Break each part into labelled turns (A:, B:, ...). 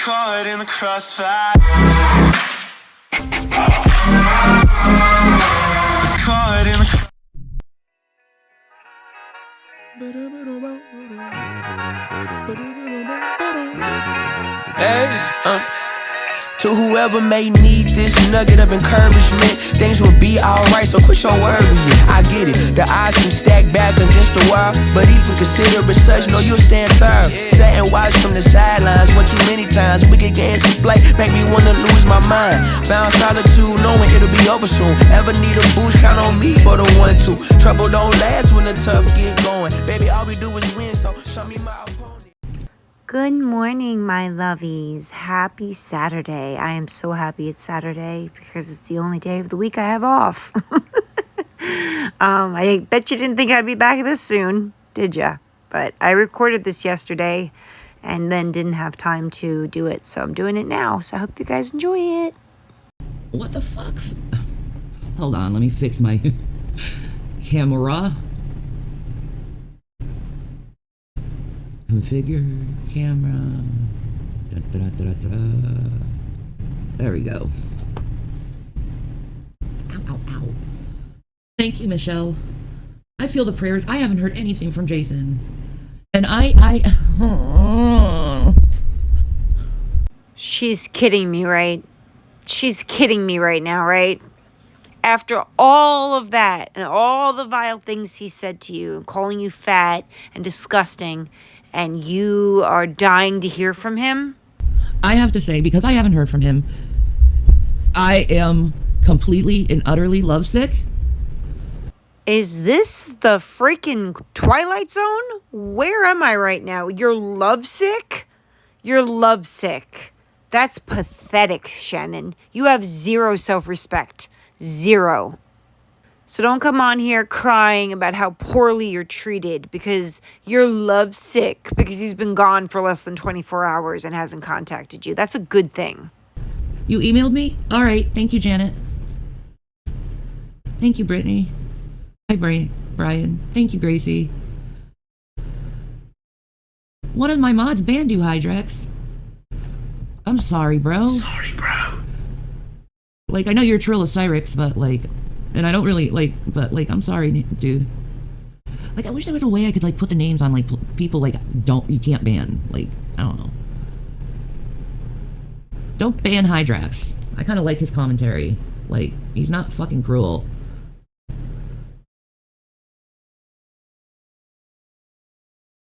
A: caught in the crossfire. Was caught in the
B: Hey, to whoever may need this nugget of encouragement, things will be alright, so quit your worry. I get it, the odds seem stacked back against the wall, but even consider it such, know you'll stand tall. Sat and watch from the sidelines one too many times. Wicked games we play make me wanna lose my mind. Found solitude knowing it'll be over soon. Ever need a boost, count on me for the 1-2. Trouble don't last when the tough get going. Baby, all we do is win, so show me my opponent.
C: Good morning, my lovies. Happy Saturday. I am so happy it's Saturday because it's the only day of the week I have off. I bet you didn't think I'd be back this soon, did ya? But I recorded this yesterday and then didn't have time to do it, so I'm doing it now. So I hope you guys enjoy it.
D: What the fuck? Hold on, let me fix my camera. Configure camera. There we go. Ow, ow, ow. Thank you, Michelle. I feel the prayers. I haven't heard anything from Jason. And
C: She's kidding me, right? She's kidding me right now, right? After all of that and all the vile things he said to you, and calling you fat and disgusting, and you are dying to hear from him?
D: I have to say, because I haven't heard from him, I am completely and utterly lovesick.
C: Is this the freaking Twilight Zone? Where am I right now? You're lovesick? You're lovesick. That's pathetic, Shannon. You have zero self-respect. Zero. So don't come on here crying about how poorly you're treated because you're lovesick because he's been gone for less than 24 hours and hasn't contacted you. That's a good thing.
D: You emailed me? All right. Thank you, Janet. Thank you, Brittany. Hi, Brian. Thank you, Gracie. One of my mods banned you, Hydrex. I'm sorry, bro.
B: Sorry, bro.
D: Like, I know you're Trilocyrix, but, like... And I don't really, like... But, like, I'm sorry, dude. Like, I wish there was a way I could, like, put the names on, like, people, like, you can't ban. Like, I don't know. Don't ban Hydrax. I kind of like his commentary. Like, he's not fucking cruel.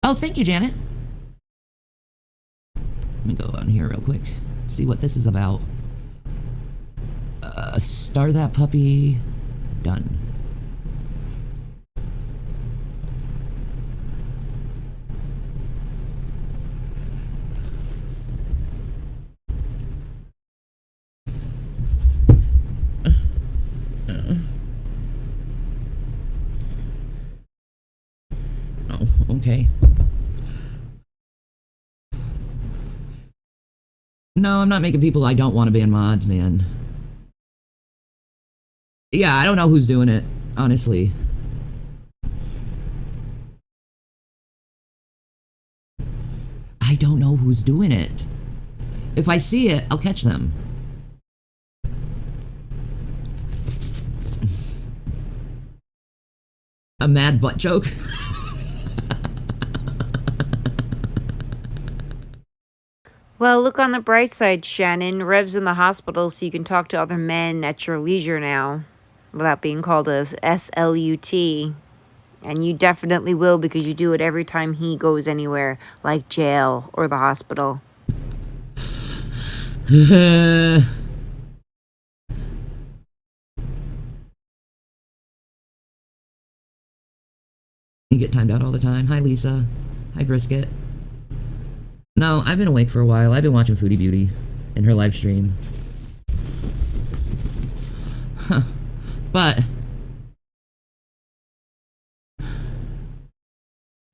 D: Oh, thank you, Janet. Let me go on here real quick. See what this is about. Star that puppy. Done. Oh, okay. No, I'm not making people I don't want to ban mods, man. Yeah, I don't know who's doing it, honestly. I don't know who's doing it. If I see it, I'll catch them. A mad butt joke?
C: Well, look on the bright side, Shannon. Rev's in the hospital so you can talk to other men at your leisure now without being called a SLUT. And you definitely will because you do it every time he goes anywhere, like jail or the hospital.
D: You get timed out all the time. Hi, Lisa. Hi, Brisket. No, I've been awake for a while. I've been watching Foodie Beauty in her live stream. Huh. But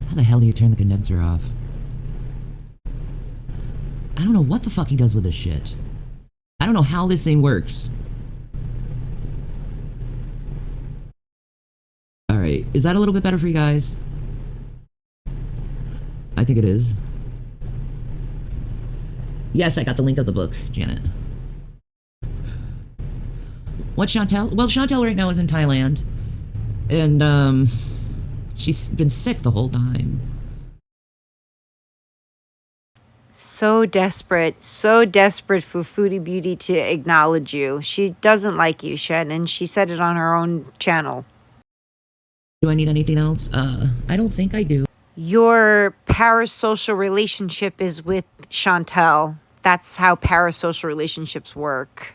D: how the hell do you turn the condenser off? I don't know what the fuck he does with this shit. I don't know how this thing works. Alright, is that a little bit better for you guys? I think it is. Yes, I got the link of the book, Janet. What's Chantel? Well, Chantel right now is in Thailand. And, she's been sick the whole time.
C: So desperate for Foodie Beauty to acknowledge you. She doesn't like you, Shannon. She said it on her own channel.
D: Do I need anything else? I don't think I do.
C: Your parasocial relationship is with Chantel. That's how parasocial relationships work.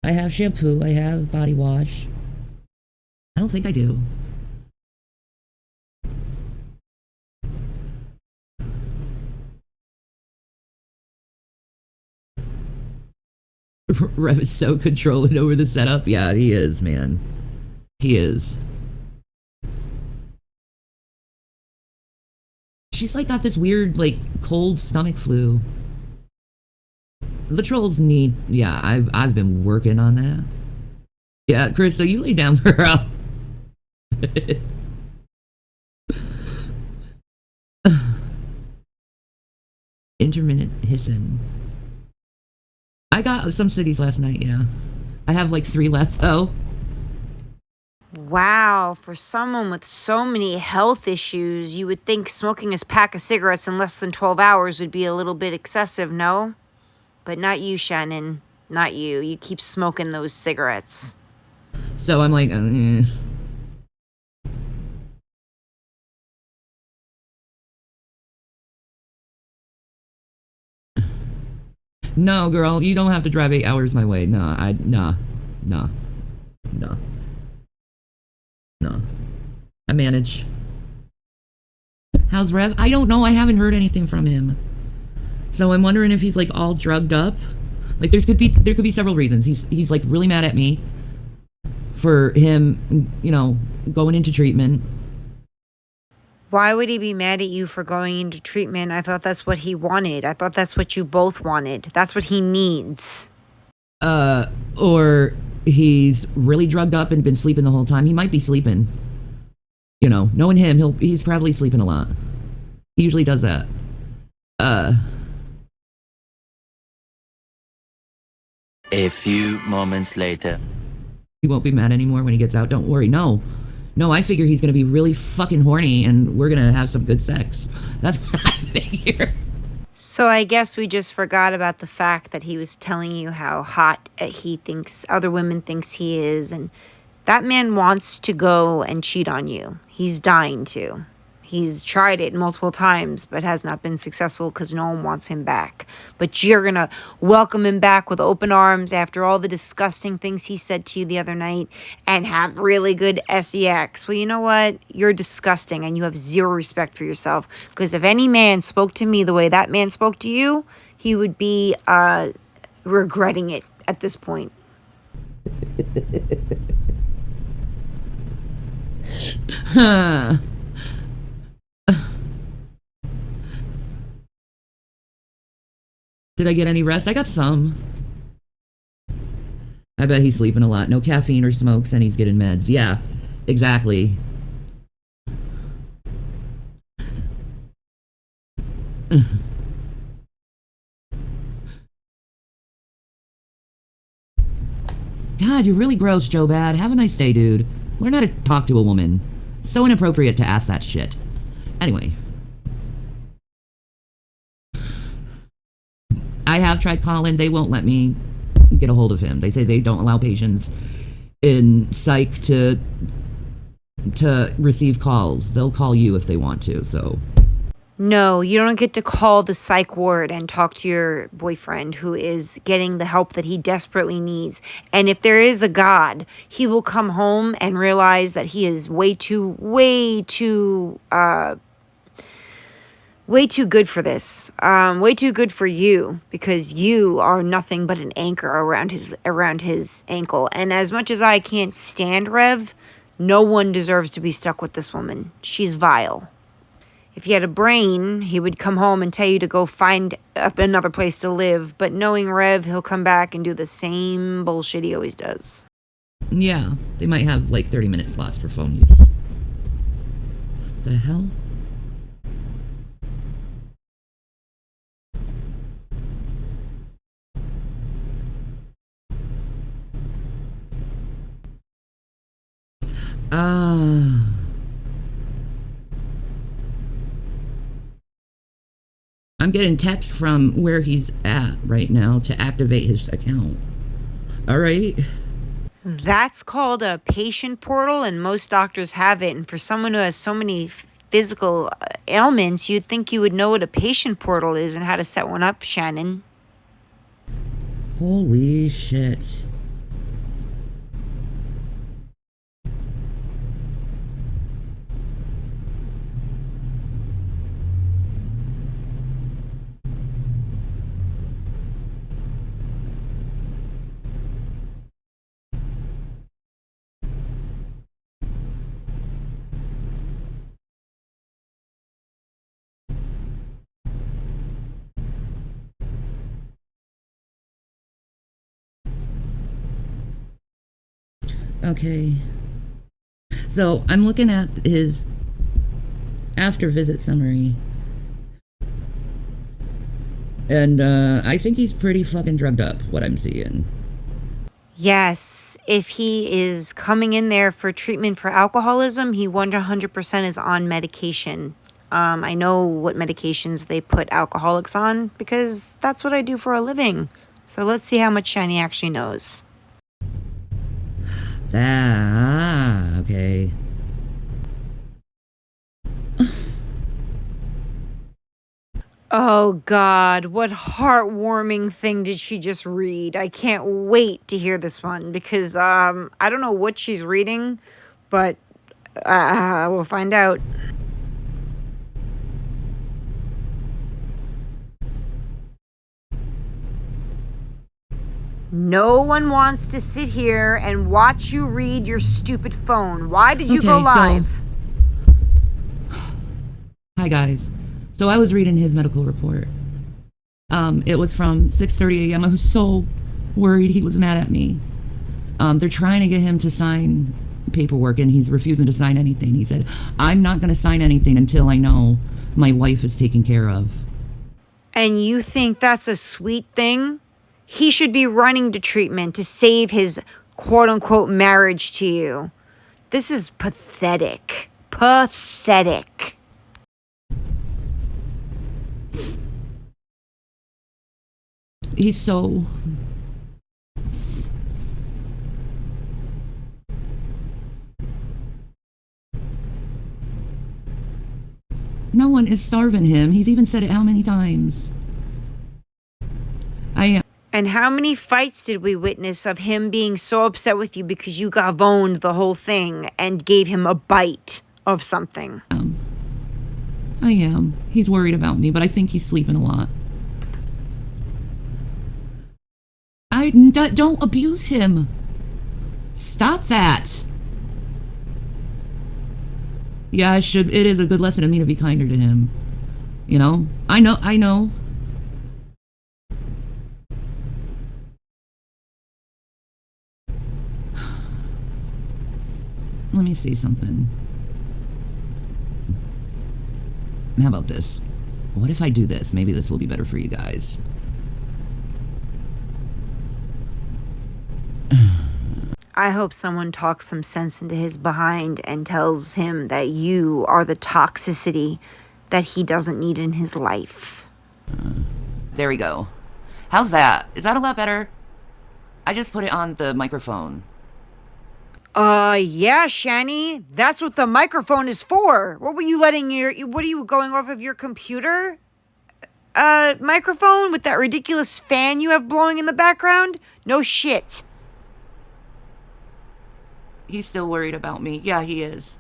D: I have shampoo. I have body wash. I don't think I do. Rev is so controlling over the setup. Yeah, he is, man. He is. She's like got this weird, like, cold stomach flu. The trolls need... Yeah, I've been working on that. Yeah, Krista, you lay down, girl. Intermittent hissing. I got some cities last night, yeah. I have like 3 left, though.
C: Wow, for someone with so many health issues, you would think smoking a pack of cigarettes in less than 12 hours would be a little bit excessive, no? But not you, Shannon. Not you. You keep smoking those cigarettes.
D: So I'm like, No, girl, you don't have to drive 8 hours my way. Nah. I manage. How's Rev? I don't know. I haven't heard anything from him. So I'm wondering if he's like all drugged up. Like there could be several reasons. He's like really mad at me for him, you know, going into treatment.
C: Why would he be mad at you for going into treatment? I thought that's what he wanted. I thought that's what you both wanted. That's what he needs.
D: Or he's really drugged up and been sleeping the whole time. He might be sleeping. You know, knowing him, he's probably sleeping a lot. He usually does that.
E: A few moments later.
D: He won't be mad anymore when he gets out. Don't worry. No, I figure he's gonna be really fucking horny and we're gonna have some good sex. That's what I figure.
C: So I guess we just forgot about the fact that he was telling you how hot he thinks other women thinks he is, and that man wants to go and cheat on you. He's dying to. He's tried it multiple times, but has not been successful because no one wants him back. But you're going to welcome him back with open arms after all the disgusting things he said to you the other night and have really good sex. Well, you know what? You're disgusting and you have zero respect for yourself. Because if any man spoke to me the way that man spoke to you, he would be regretting it at this point.
D: Huh. Did I get any rest? I got some. I bet he's sleeping a lot. No caffeine or smokes, and he's getting meds. Yeah, exactly. God, you're really gross, Joe Bad. Have a nice day, dude. Learn how to talk to a woman. So inappropriate to ask that shit. Anyway. I have tried calling. They won't let me get a hold of him. They say they don't allow patients in psych to receive calls. They'll call you if they want to, so.
C: No, you don't get to call the psych ward and talk to your boyfriend who is getting the help that he desperately needs. And if there is a God, he will come home and realize that he is way too good for this. Way too good for you, because you are nothing but an anchor around his ankle. And as much as I can't stand Rev, no one deserves to be stuck with this woman. She's vile. If he had a brain, he would come home and tell you to go find another place to live. But knowing Rev, he'll come back and do the same bullshit he always does.
D: Yeah, they might have like 30-minute slots for phone use. The hell? I'm getting texts from where he's at right now to activate his account. All right.
C: That's called a patient portal, and most doctors have it. And for someone who has so many physical ailments, you'd think you would know what a patient portal is and how to set one up, Shannon.
D: Holy shit. Okay. So I'm looking at his after visit summary. And I think he's pretty fucking drugged up, what I'm seeing.
C: Yes, if he is coming in there for treatment for alcoholism, he 100% is on medication. I know what medications they put alcoholics on because that's what I do for a living. So let's see how much Shanny actually knows.
D: Okay.
C: Oh God, what heartwarming thing did she just read? I can't wait to hear this one because I don't know what she's reading, but we'll find out. No one wants to sit here and watch you read your stupid phone. Why did you go live?
D: Hi guys. So I was reading his medical report. It was from 6:30 a.m. I was so worried he was mad at me. They're trying to get him to sign paperwork and he's refusing to sign anything. He said, I'm not going to sign anything until I know my wife is taken care of.
C: And you think that's a sweet thing? He should be running to treatment to save his quote-unquote marriage to you. This is pathetic. Pathetic.
D: He's so... No one is starving him. He's even said it how many times?
C: And how many fights did we witness of him being so upset with you because you gavoned the whole thing and gave him a bite of something?
D: I am. He's worried about me, but I think he's sleeping a lot. Don't abuse him. Stop that. Yeah, it is a good lesson to me to be kinder to him. You know? I know. Let me see something. How about this? What if I do this? Maybe this will be better for you guys.
C: I hope someone talks some sense into his behind and tells him that you are the toxicity that he doesn't need in his life.
D: There we go. How's that? Is that a lot better? I just put it on the microphone.
C: Yeah, Shanny. That's what the microphone is for. What were you letting what are you going off of your computer? Microphone with that ridiculous fan you have blowing in the background? No shit.
D: He's still worried about me. Yeah, he is.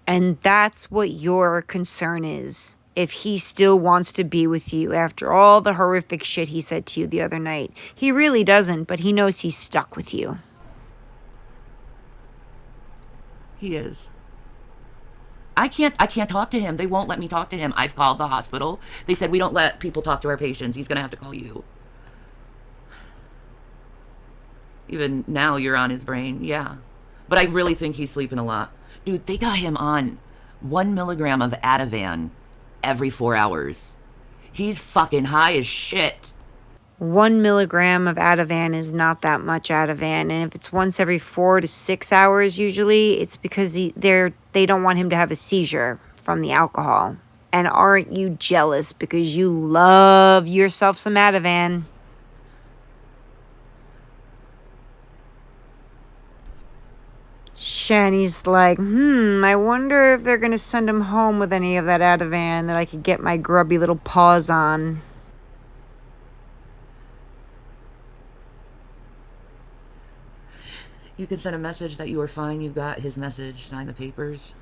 C: And that's what your concern is. If he still wants to be with you after all the horrific shit he said to you the other night. He really doesn't, but he knows he's stuck with you.
D: He is. I can't talk to him. They won't let me talk to him. I've called the hospital. They said we don't let people talk to our patients. He's gonna have to call you. Even now you're on his brain, yeah. But I really think he's sleeping a lot. Dude, they got him on 1 milligram of Ativan every 4 hours. He's fucking high as shit.
C: 1 milligram of Ativan is not that much Ativan, and if it's once every 4 to 6 hours, usually it's because they don't want him to have a seizure from the alcohol. And aren't you jealous because you love yourself some Ativan? Shanny's like, I wonder if they're gonna send him home with any of that Ativan that I could get my grubby little paws on.
D: You can send a message that you were fine, you got his message, sign the papers.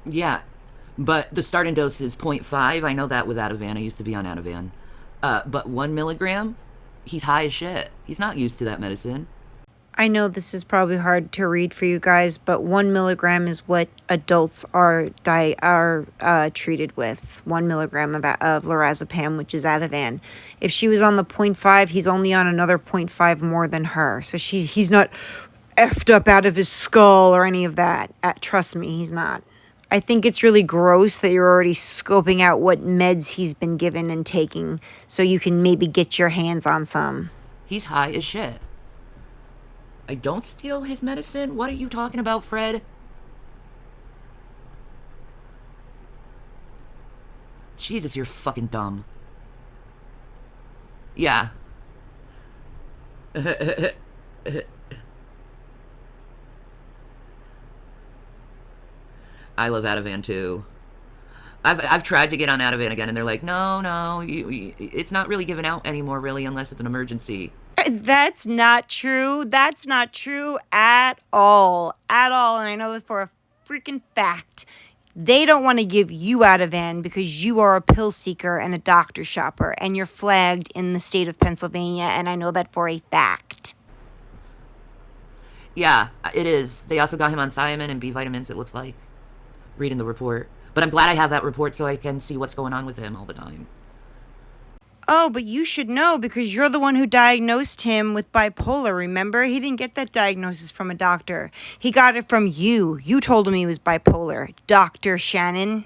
D: Yeah, but the starting dose is 0.5. I know that with Ativan. I used to be on Ativan. But 1 milligram, he's high as shit. He's not used to that medicine.
C: I know this is probably hard to read for you guys, but 1 milligram is what adults are treated with. 1 milligram of lorazepam, which is Ativan. If she was on the 0.5, he's only on another 0.5 more than her. So he's not effed up out of his skull or any of that. Trust me, he's not. I think it's really gross that you're already scoping out what meds he's been given and taking so you can maybe get your hands on some.
D: He's high as shit. I don't steal his medicine? What are you talking about, Fred? Jesus, you're fucking dumb. Yeah. I love Ativan too. I've tried to get on Ativan again, and they're like, no, it's not really given out anymore, really, unless it's an emergency.
C: That's not true. That's not true at all. At all. And I know that for a freaking fact. They don't want to give you Ativan because you are a pill seeker and a doctor shopper, and you're flagged in the state of Pennsylvania, and I know that for a fact.
D: Yeah, it is. They also got him on thiamine and B vitamins, it looks like. Reading the report. But I'm glad I have that report so I can see what's going on with him all the time.
C: Oh, but you should know because you're the one who diagnosed him with bipolar, remember? He didn't get that diagnosis from a doctor. He got it from you. You told him he was bipolar, Dr. Shannon.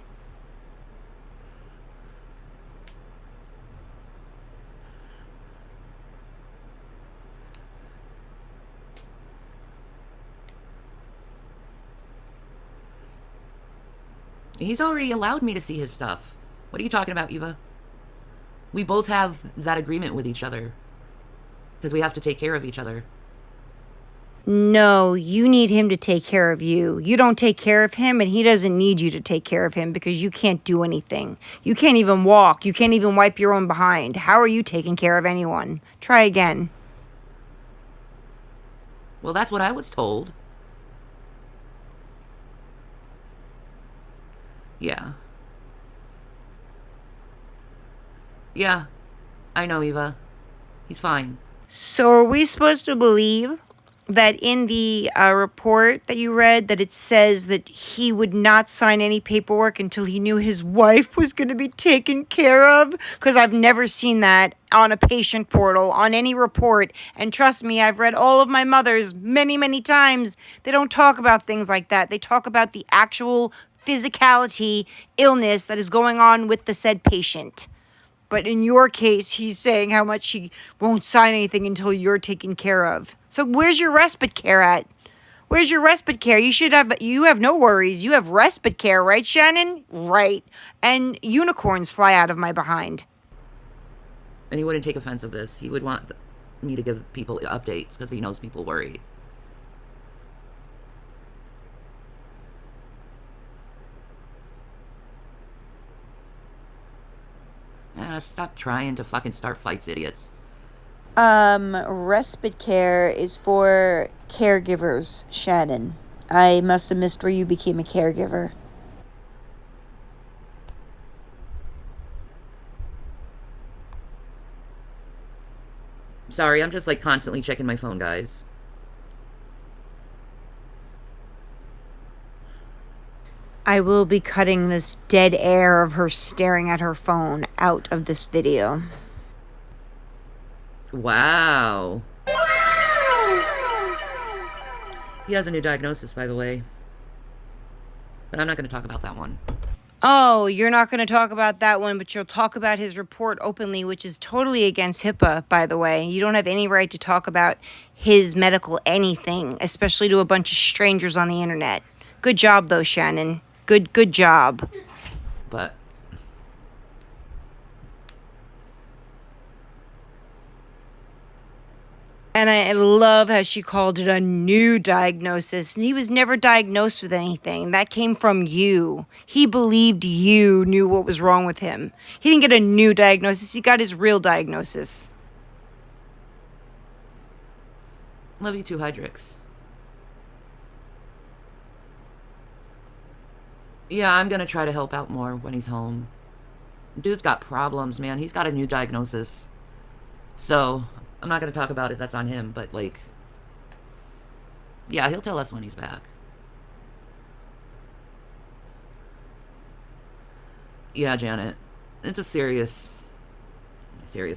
D: He's already allowed me to see his stuff. What are you talking about, Eva? We both have that agreement with each other. Because we have to take care of each other.
C: No, you need him to take care of you. You don't take care of him, and he doesn't need you to take care of him because you can't do anything. You can't even walk. You can't even wipe your own behind. How are you taking care of anyone? Try again.
D: Well, that's what I was told. Yeah. Yeah, I know, Eva. He's fine.
C: So are we supposed to believe that in the report that you read that it says that he would not sign any paperwork until he knew his wife was going to be taken care of? Because I've never seen that on a patient portal, on any report. And trust me, I've read all of my mother's many, many times. They don't talk about things like that. They talk about the actual physicality, illness that is going on with the said patient. But in your case, he's saying how much he won't sign anything until you're taken care of. So where's your respite care at? Where's your respite care? You have no worries. You have respite care, right, Shannon? Right. And unicorns fly out of my behind.
D: And he wouldn't take offense of this. He would want me to give people updates because he knows people worry. Stop trying to fucking start fights, idiots.
C: Respite care is for caregivers, Shannon. I must have missed where you became a caregiver.
D: Sorry, I'm just like constantly checking my phone, guys.
C: I will be cutting this dead air of her staring at her phone out of this video.
D: Wow. He has a new diagnosis, by the way. But I'm not going to talk about that one.
C: Oh, you're not going to talk about that one, but you'll talk about his report openly, which is totally against HIPAA, by the way. You don't have any right to talk about his medical anything, especially to a bunch of strangers on the internet. Good job, though, Shannon. Good job.
D: But
C: And I love how she called it a new diagnosis. And he was never diagnosed with anything. That came from you. He believed you knew what was wrong with him. He didn't get a new diagnosis. He got his real diagnosis.
D: love you too, Hydrix. Yeah, I'm going to try to help out more when he's home. Dude's got problems, man. He's got a new diagnosis. So, I'm not going to talk about it. That's on him. But, like, yeah, he'll tell us when he's back. Yeah, Janet. It's a serious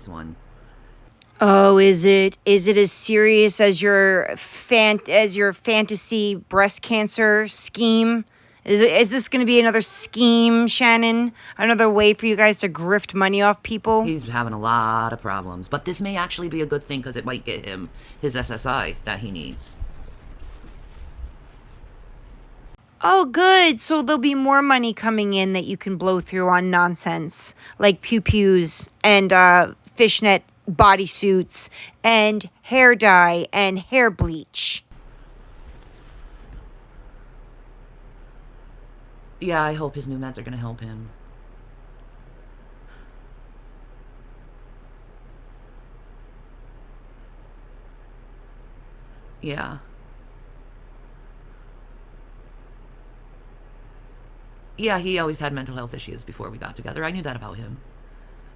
D: one.
C: Oh, is it? Is it as serious as your fantasy breast cancer scheme? Is this going to be another scheme, Shannon? Another way for you guys to grift money off people?
D: He's having a lot of problems. But this may actually be a good thing because it might get him his SSI that he needs.
C: Oh, good. So there'll be more money coming in that you can blow through on nonsense like pew-pews and fishnet bodysuits and hair dye and hair bleach.
D: Yeah, I hope his new meds are going to help him. Yeah. Yeah, he always had mental health issues before we got together. I knew that about him.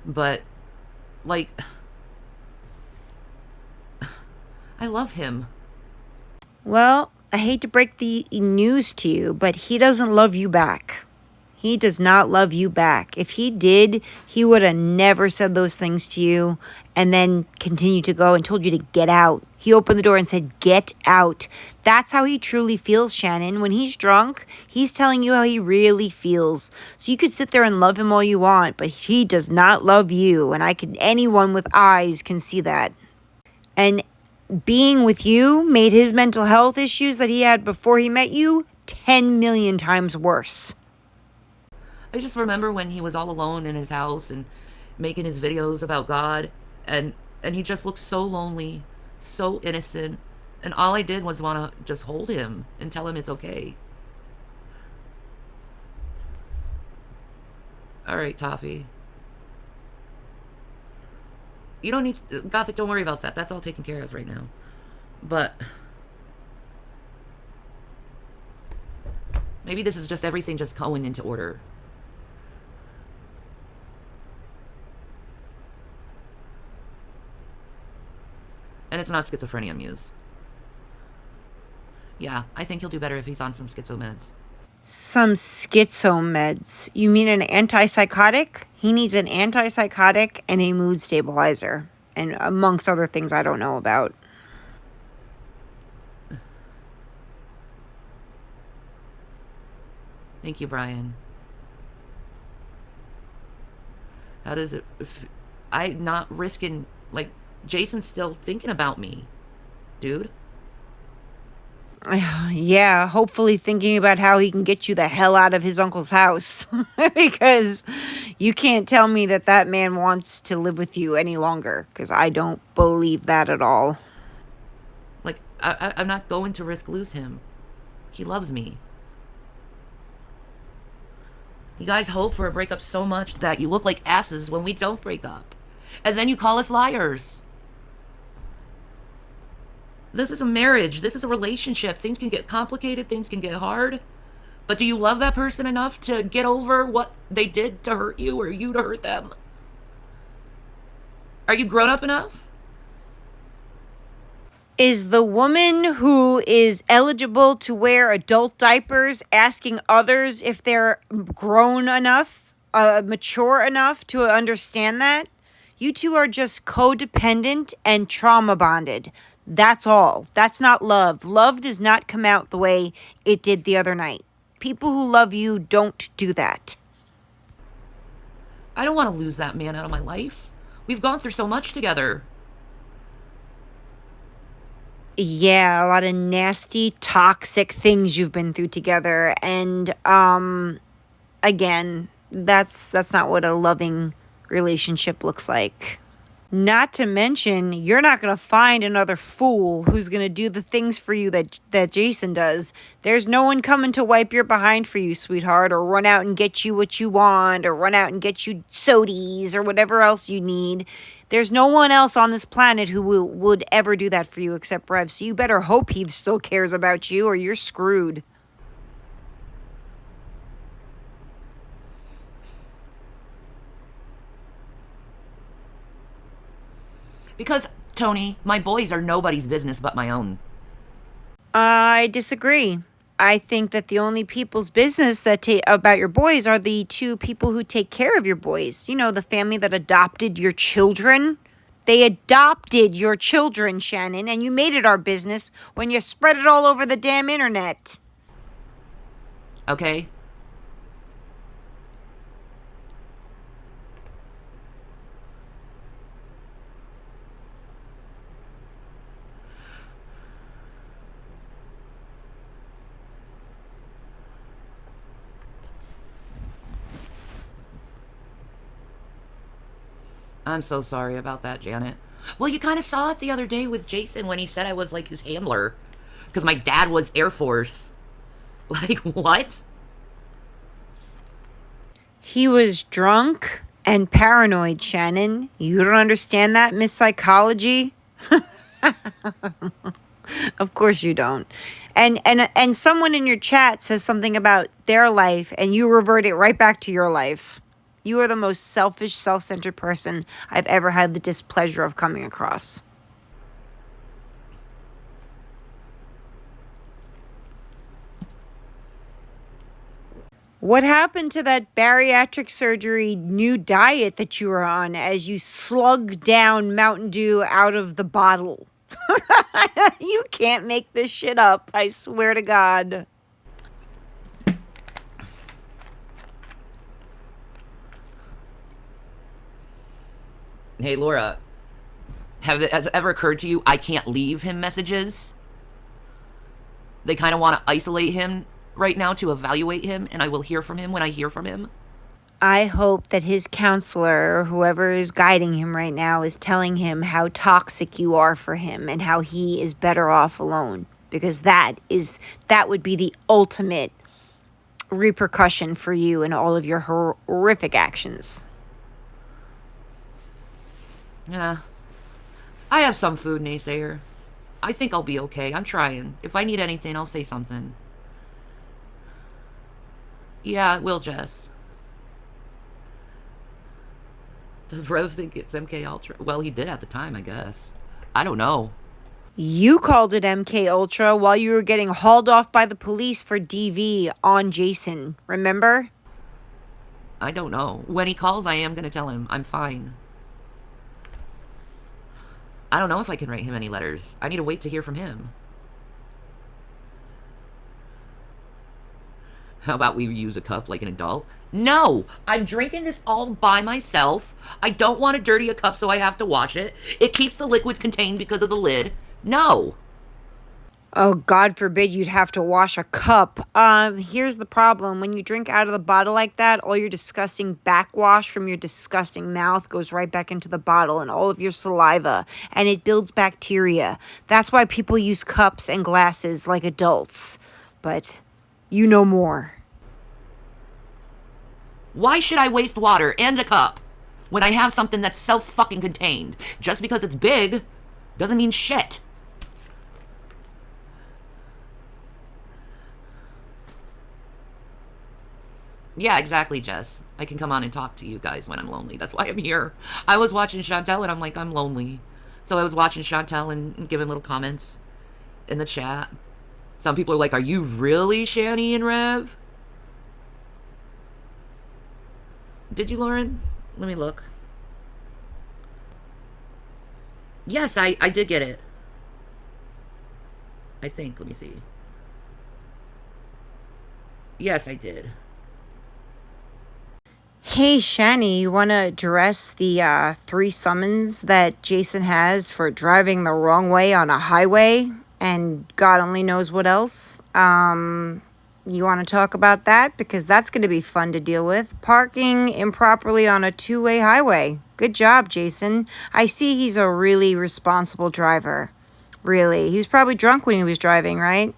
D: But, like, I love him.
C: Well, I hate to break the news to you, but he doesn't love you back. He does not love you back. If he did, he would have never said those things to you and then continued to go and told you to get out. He opened the door and said, get out. That's how he truly feels, Shannon. When he's drunk, he's telling you how he really feels. So you could sit there and love him all you want, but he does not love you. And anyone with eyes can see that. And being with you made his mental health issues that he had before he met you 10 million times worse.
D: I just remember when he was all alone in his house and making his videos about God, and he just looked so lonely, so innocent, and all I did was want to just hold him and tell him it's okay. All right, Toffee. You don't need... Gothic, don't worry about that. That's all taken care of right now. But... maybe this is just everything just going into order. And it's not schizophrenia, Muse. Yeah, I think he'll do better if he's on some schizo meds.
C: Some schizo meds? You mean an antipsychotic? He needs an antipsychotic and a mood stabilizer. And amongst other things I don't know about.
D: Thank you, Brian. How does it... I'm not risking... like, Jason's still thinking about me, dude.
C: Yeah, hopefully thinking about how he can get you the hell out of his uncle's house. Because you can't tell me that man wants to live with you any longer. Because I don't believe that at all.
D: Like, I'm not going to risk lose him. He loves me. You guys hope for a breakup so much that you look like asses when we don't break up. And then you call us liars. This is a marriage. This is a relationship. Things can get complicated. Things can get hard. But do you love that person enough to get over what they did to hurt you or you to hurt them? Are you grown up enough?
C: Is the woman who is eligible to wear adult diapers asking others if they're grown enough, mature enough to understand that? You two are just codependent and trauma bonded. That's all. That's not love. Love does not come out the way it did the other night. People who love you don't do that.
D: I don't want to lose that man out of my life. We've gone through so much together.
C: Yeah, a lot of nasty, toxic things you've been through together. And, again, that's not what a loving relationship looks like. Not to mention, you're not going to find another fool who's going to do the things for you that Jason does. There's no one coming to wipe your behind for you, sweetheart, or run out and get you what you want, or run out and get you sodies or whatever else you need. There's no one else on this planet who would ever do that for you except Rev. So you better hope he still cares about you or you're screwed.
D: Because, Tony, my boys are nobody's business but my own.
C: I disagree. I think that the only people's business that about your boys are the two people who take care of your boys. You know, the family that adopted your children. They adopted your children, Shannon, and you made it our business when you spread it all over the damn internet.
D: Okay? I'm so sorry about that, Janet. Well, you kind of saw it the other day with Jason when he said I was like his handler. Because my dad was Air Force. Like, what?
C: He was drunk and paranoid, Shannon. You don't understand that, Miss Psychology? Of course you don't. And someone in your chat says something about their life and you revert it right back to your life. You are the most selfish, self-centered person I've ever had the displeasure of coming across. What happened to that bariatric surgery new diet that you were on as you slugged down Mountain Dew out of the bottle? You can't make this shit up, I swear to God.
D: Hey, Laura, has it ever occurred to you I can't leave him messages? They kind of want to isolate him right now to evaluate him, and I will hear from him when I hear from him.
C: I hope that his counselor, or whoever is guiding him right now, is telling him how toxic you are for him and how he is better off alone. Because that would be the ultimate repercussion for you and all of your horrific actions.
D: Yeah. I have some food, naysayer. I think I'll be okay. I'm trying. If I need anything, I'll say something. Yeah, it will, Jess. Does Rev think it's MK Ultra? Well, he did at the time, I guess. I don't know.
C: You called it MK Ultra while you were getting hauled off by the police for DV on Jason, remember?
D: I don't know. When he calls, I am going to tell him I'm fine. I don't know if I can write him any letters. I need to wait to hear from him. How about we use a cup like an adult? No! I'm drinking this all by myself. I don't want to dirty a cup so I have to wash it. It keeps the liquids contained because of the lid. No!
C: Oh, God forbid you'd have to wash a cup. Here's the problem. When you drink out of the bottle like that, all your disgusting backwash from your disgusting mouth goes right back into the bottle and all of your saliva, and it builds bacteria. That's why people use cups and glasses like adults. But you know more.
D: Why should I waste water and a cup when I have something that's self-fucking contained? Just because it's big doesn't mean shit. Yeah, exactly, Jess. I can come on and talk to you guys when I'm lonely. That's why I'm here. I was watching Chantel and I'm like, I'm lonely. So I was watching Chantel and giving little comments in the chat. Some people are like, are you really Shanny and Rev? Did you, Lauren? Let me look. Yes, I did get it. I think. Let me see. Yes, I did.
C: Hey, Shanny, you want to address the 3 summons that Jason has for driving the wrong way on a highway and God only knows what else? You want to talk about that? Because that's going to be fun to deal with. Parking improperly on a 2-way highway. Good job, Jason. I see he's a really responsible driver. Really. He was probably drunk when he was driving, right?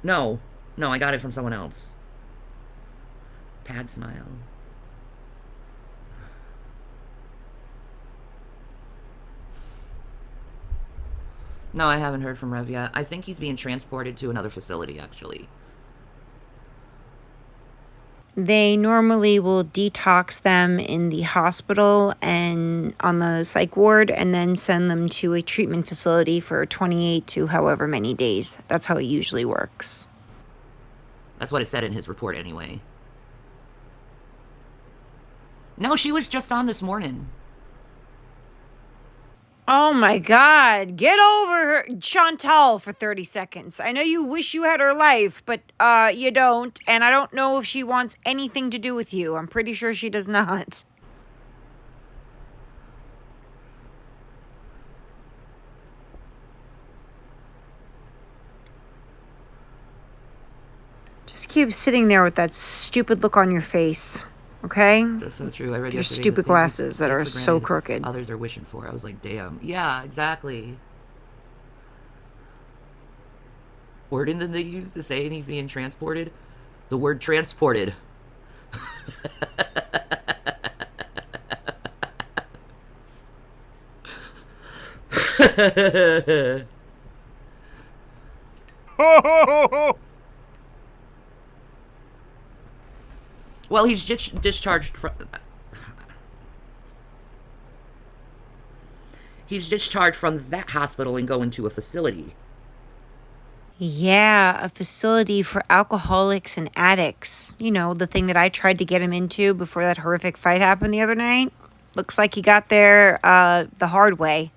D: No. No, I got it from someone else. Pad smile. No, I haven't heard from Rev yet. I think he's being transported to another facility, actually.
C: They normally will detox them in the hospital and on the psych ward and then send them to a treatment facility for 28 to however many days. That's how it usually works.
D: That's what it said in his report, anyway. No, she was just on this morning.
C: Oh my God. Get over her, Chantal, for 30 seconds. I know you wish you had her life, but you don't. And I don't know if she wants anything to do with you. I'm pretty sure she does not. Just keep sitting there with that stupid look on your face. Okay?
D: That's so true. I read
C: Your
D: yesterday
C: stupid
D: that things
C: glasses that
D: take
C: are
D: for
C: so
D: granted
C: crooked.
D: others are wishing for. I was like, damn. Yeah, exactly. Word didn't they use to say he's being transported? The word transported. Well, he's discharged from... He's discharged from that hospital and going to a facility.
C: Yeah, a facility for alcoholics and addicts. You know, the thing that I tried to get him into before that horrific fight happened the other night. Looks like he got there the hard way.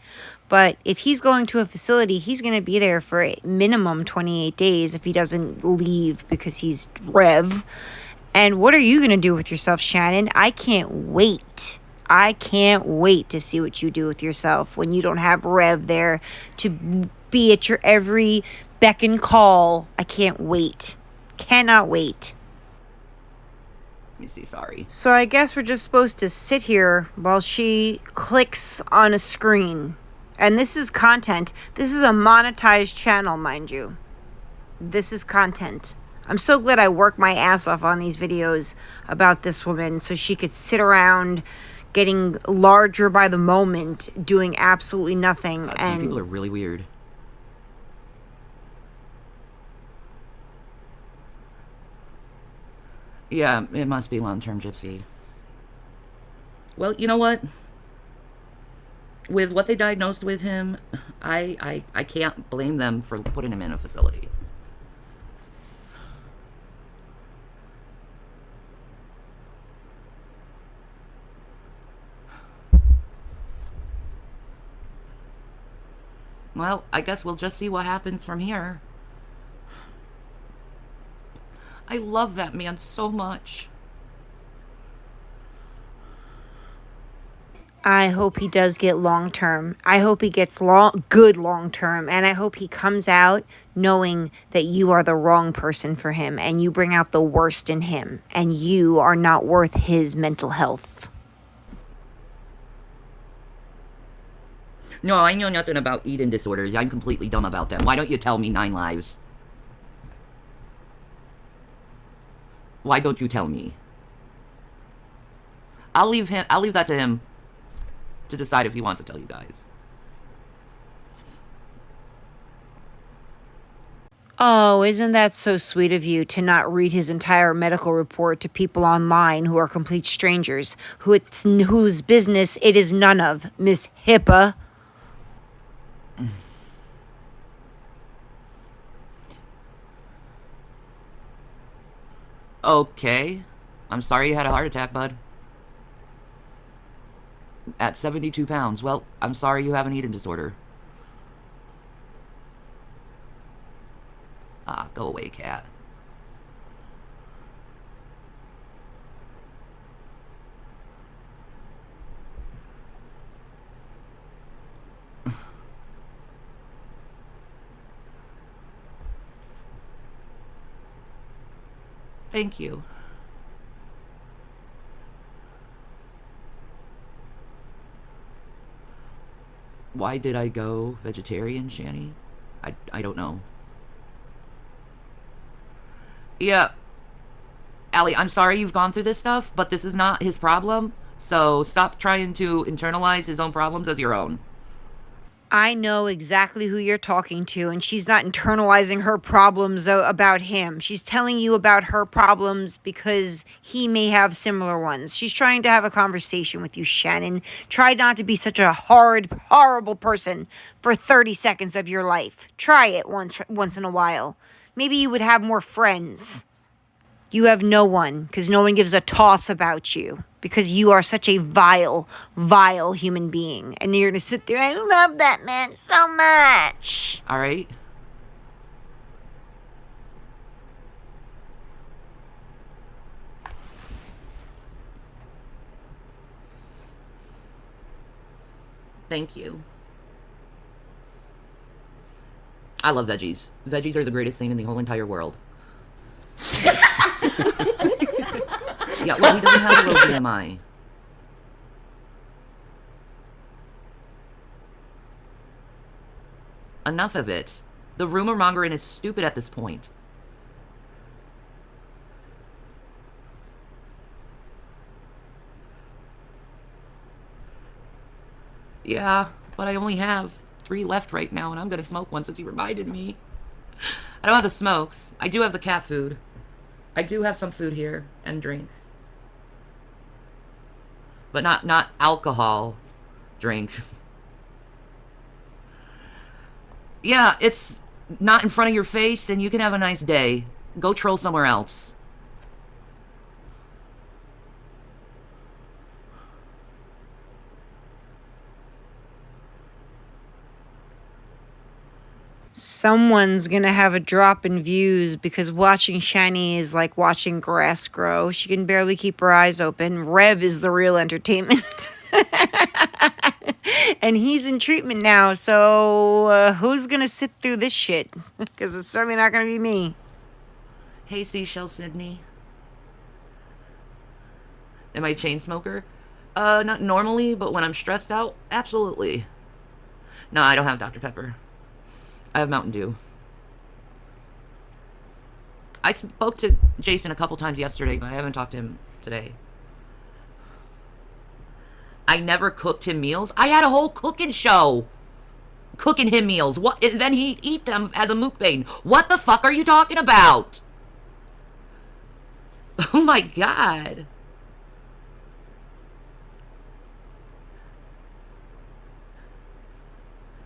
C: But if he's going to a facility, he's going to be there for a minimum 28 days if he doesn't leave because he's Rev. And what are you going to do with yourself, Shannon? I can't wait. I can't wait to see what you do with yourself when you don't have Rev there to be at your every beck and call. I can't wait. Cannot wait.
D: Let me see, sorry.
C: So I guess we're just supposed to sit here while she clicks on a screen. And this is content. This is a monetized channel, mind you. This is content. I'm so glad I worked my ass off on these videos about this woman so she could sit around getting larger by the moment, doing absolutely nothing.
D: God,
C: and
D: some people are really weird. Yeah, it must be long-term gypsy. Well, you know what? With what they diagnosed with him, I can't blame them for putting him in a facility. Well, I guess we'll just see what happens from here. I love that man so much.
C: I hope he does get long-term. I hope he gets good long-term. And I hope he comes out knowing that you are the wrong person for him and you bring out the worst in him and you are not worth his mental health.
D: No, I know nothing about eating disorders. I'm completely dumb about them. Why don't you tell me 9 lives? Why don't you tell me? I'll leave that to him to decide if he wants to tell you guys.
C: Oh, isn't that so sweet of you to not read his entire medical report to people online who are complete strangers, whose business it is none of, Miss HIPAA?
D: Okay. I'm sorry you had a heart attack, bud. At 72 pounds. Well, I'm sorry you have an eating disorder. cat. Thank you. Why did I go vegetarian, Shanny? I don't know. Yeah. Allie, I'm sorry you've gone through this stuff, but this is not his problem. So stop trying to internalize his own problems as your own.
C: I know exactly who you're talking to, and she's not internalizing her problems about him. She's telling you about her problems because he may have similar ones. She's trying to have a conversation with you, Shannon. Try not to be such a horrible person for 30 seconds of your life. Try it once in a while. Maybe you would have more friends. You have no one, because no one gives a toss about you. Because you are such a vile human being. And you're going to sit there, I love that man so much.
D: All right? Thank you. I love veggies. Veggies are the greatest thing in the whole entire world. Yeah, well, he doesn't have a low BMI. Enough of it. The rumor mongering is stupid at this point. Yeah, but I only have 3 left right now, and I'm gonna smoke one since he reminded me. I don't have the smokes. I do have the cat food. I do have some food here and drink. But not alcohol drink. Yeah, it's not in front of your face, and you can have a nice day. Go troll somewhere else.
C: Someone's gonna have a drop in views because watching Shanny is like watching grass grow. She can barely keep her eyes open. Rev is the real entertainment. And he's in treatment now, so who's gonna sit through this shit? Because it's certainly not gonna be me.
D: Hey, Seashell Sydney. Am I a chain smoker? Not normally, but when I'm stressed out, absolutely. No, I don't have Dr. Pepper. I have Mountain Dew. I spoke to Jason a couple times yesterday, but I haven't talked to him today. I never cooked him meals. I had a whole cooking show. Cooking him meals. What? And then he'd eat them as a mukbang. What the fuck are you talking about? Oh my god.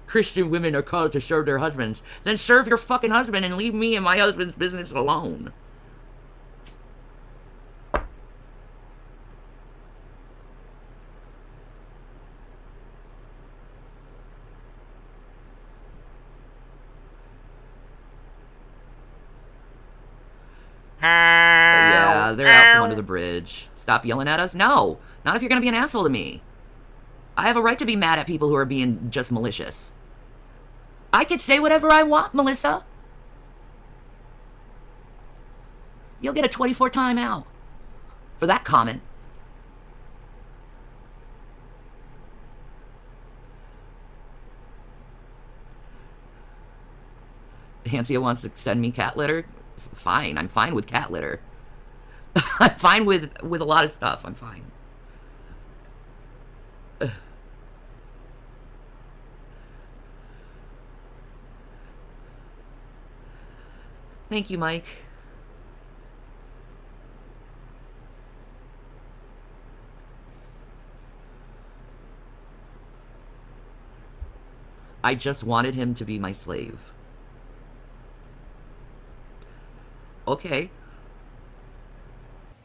D: Christian women are called to serve their husbands. Then serve your fucking husband and leave me and my husband's business alone. Yeah, they're out from under the bridge. Stop yelling at us? No, not if you're gonna be an asshole to me. I have a right to be mad at people who are being just malicious. I could say whatever I want, Melissa. You'll get a 24 timeout for that comment. Hansia wants to send me cat litter. Fine, I'm fine with cat litter. I'm fine with a lot of stuff. I'm fine. Thank you, Mike. I just wanted him to be my slave. Okay.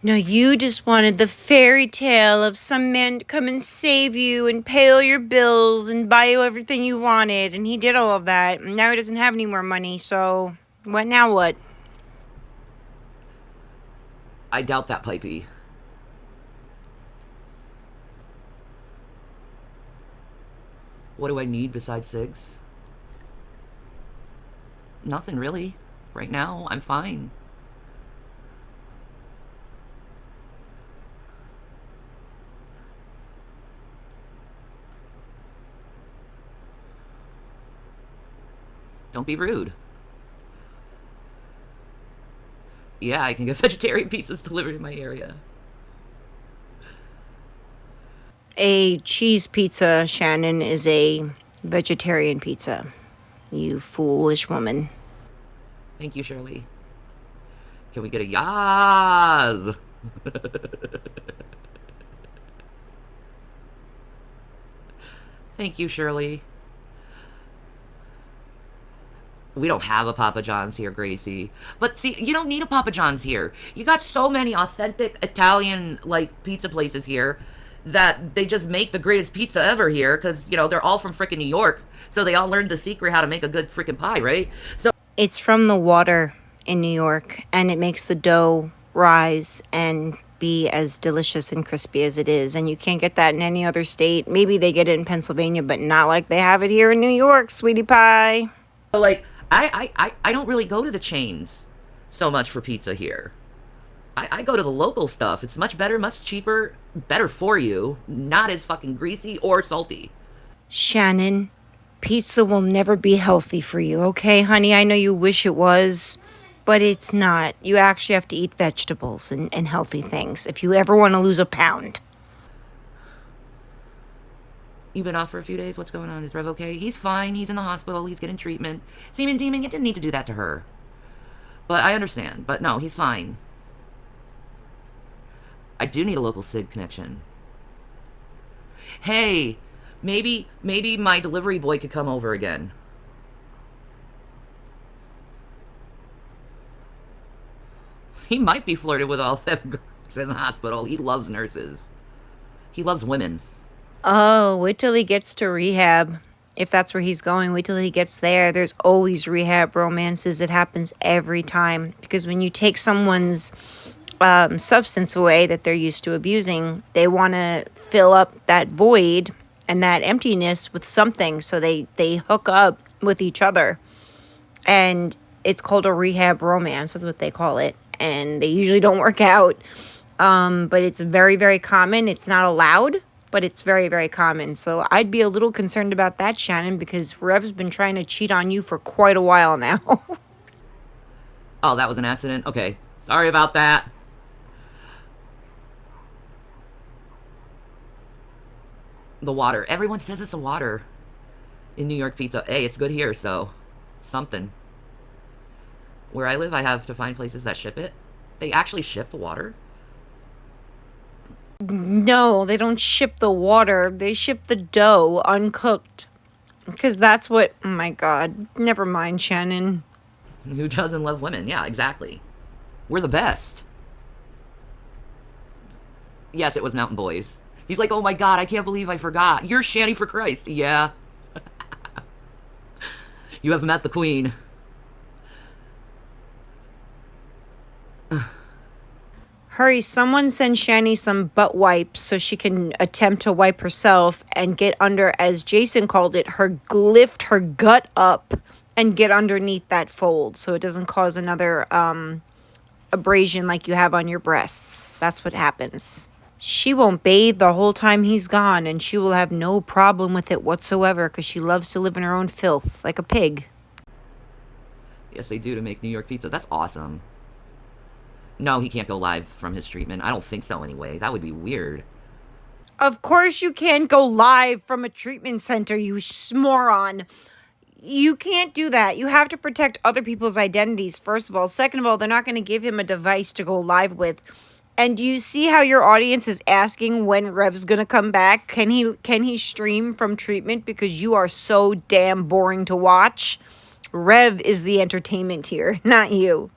C: No, you just wanted the fairy tale of some man to come and save you and pay all your bills and buy you everything you wanted. And he did all of that. And now he doesn't have any more money, so what now what?
D: I doubt that, Pipey. What do I need besides cigs? Nothing really. Right now, I'm fine. Don't be rude. Yeah, I can get vegetarian pizzas delivered in my area.
C: A cheese pizza, Shannon, is a vegetarian pizza. You foolish woman.
D: Thank you, Shirley. Can we get a yas? Thank you, Shirley. We don't have a Papa John's here, Gracie. But see, you don't need a Papa John's here. You got so many authentic Italian, like, pizza places here that they just make the greatest pizza ever here because, you know, they're all from frickin' New York. So they all learned the secret how to make a good frickin' pie, right? So
C: It's from the water in New York, and it makes the dough rise and be as delicious and crispy as it is. And you can't get that in any other state. Maybe they get it in Pennsylvania, but not like they have it here in New York, sweetie pie.
D: like, I don't really go to the chains so much for pizza here. I go to the local stuff. It's much better, much cheaper, better for you, not as fucking greasy or salty.
C: Shannon, pizza will never be healthy for you, okay, honey? I know you wish it was, but it's not. You actually have to eat vegetables and healthy things if you ever want to lose a pound.
D: You've been off for a few days? What's going on? Is Rev okay? He's fine. He's in the hospital. He's getting treatment. Semen Demon, you didn't need to do that to her. But I understand. But no, he's fine. I do need a local SIG connection. Hey, maybe my delivery boy could come over again. He might be flirted with all them girls in the hospital. He loves nurses. He loves women.
C: Oh, wait till he gets to rehab. If that's where he's going, wait till he gets there. There's always rehab romances. It happens every time. Because when you take someone's substance away that they're used to abusing, they want to fill up that void and that emptiness with something. So they hook up with each other. And it's called a rehab romance. That's what they call it. And they usually don't work out. But it's very, very common. It's not allowed, but it's very, very common. So I'd be a little concerned about that, Shannon, because Rev's been trying to cheat on you for quite a while now.
D: Oh, that was an accident? Okay. Sorry about that. The water. Everyone says it's the water in New York pizza. Hey, it's good here, so something. Where I live, I have to find places that ship it. They actually ship the water?
C: No, they don't ship the water. They ship the dough uncooked. Because that's what... Oh, my God. Never mind, Shannon.
D: Who doesn't love women? Yeah, exactly. We're the best. Yes, it was Mountain Boys. He's like, oh my God, I can't believe I forgot. You're Shanny for Christ. Yeah. You have met the queen.
C: Hurry, someone send Shanny some butt wipes so she can attempt to wipe herself and get under, as Jason called it, lift her gut up and get underneath that fold so it doesn't cause another abrasion like you have on your breasts. That's what happens. She won't bathe the whole time he's gone, and she will have no problem with it whatsoever because she loves to live in her own filth like a pig.
D: Yes, they do to make New York pizza. That's awesome. No, he can't go live from his treatment. I don't think so anyway. That would be weird.
C: Of course you can't go live from a treatment center, you moron. You can't do that. You have to protect other people's identities, first of all. Second of all, they're not going to give him a device to go live with. And do you see how your audience is asking when Rev's going to come back? Can he stream from treatment because you are so damn boring to watch? Rev is the entertainment here, not you.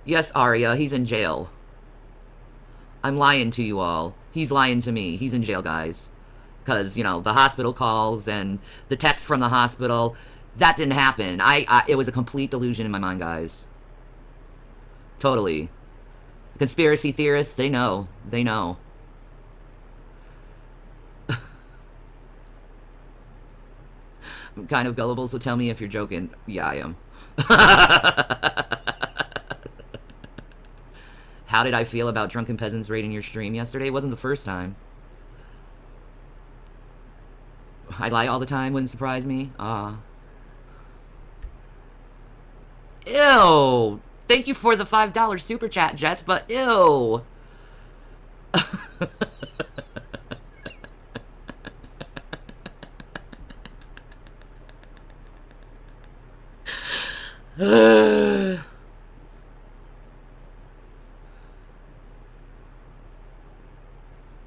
D: Yes, Arya, he's in jail. I'm lying to you all. He's lying to me. He's in jail, guys. Because, you know, the hospital calls and the text from the hospital. That didn't happen. It was a complete delusion in my mind, guys. Totally. Conspiracy theorists, they know. They know. I'm kind of gullible, so tell me if you're joking. Yeah, I am. How did I feel about drunken peasants raiding your stream yesterday? It wasn't the first time. I lie all the time, wouldn't surprise me. Ew. Thank you for the $5 super chat, Jets, but ew.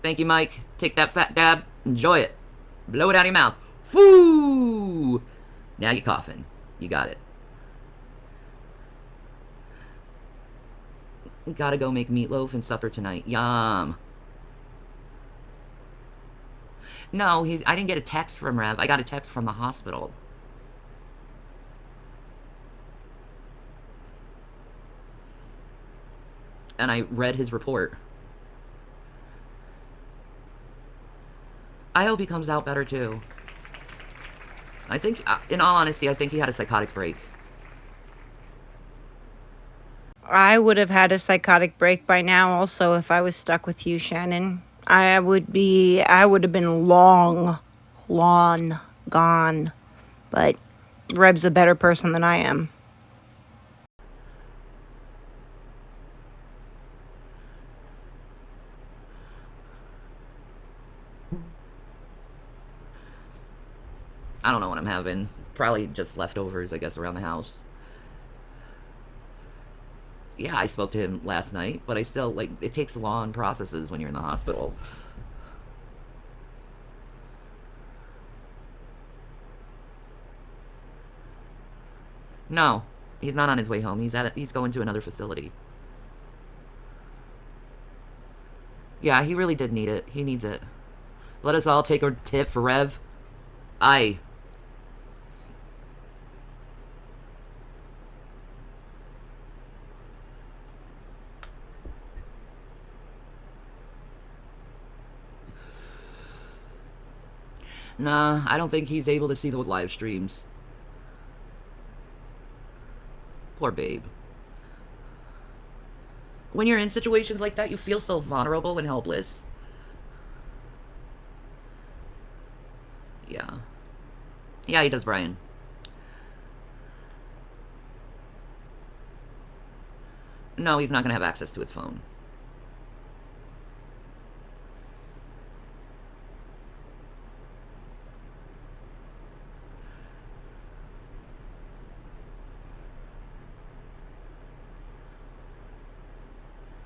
D: Thank you, Mike. Take that fat dab. Enjoy it. Blow it out of your mouth. Woo! Now you're coughing. You got it. Gotta go make meatloaf and supper tonight. Yum. No, I didn't get a text from Rev. I got a text from the hospital. And I read his report. I hope he comes out better, too. I think, in all honesty, I think he had a psychotic break.
C: I would have had a psychotic break by now also if I was stuck with you, Shannon. I would have been long gone. But Reb's a better person than I am.
D: I don't know what I'm having. Probably just leftovers, I guess, around the house. Yeah, I spoke to him last night, but I still, like, it takes long processes when you're in the hospital. No, he's not on his way home. He's going to another facility. Yeah, he really did need it. He needs it. Let us all take our tip for Rev. Aye. Nah, I don't think he's able to see the live streams. Poor babe. When you're in situations like that, you feel so vulnerable and helpless. Yeah. Yeah, he does, Brian. No, he's not going to have access to his phone.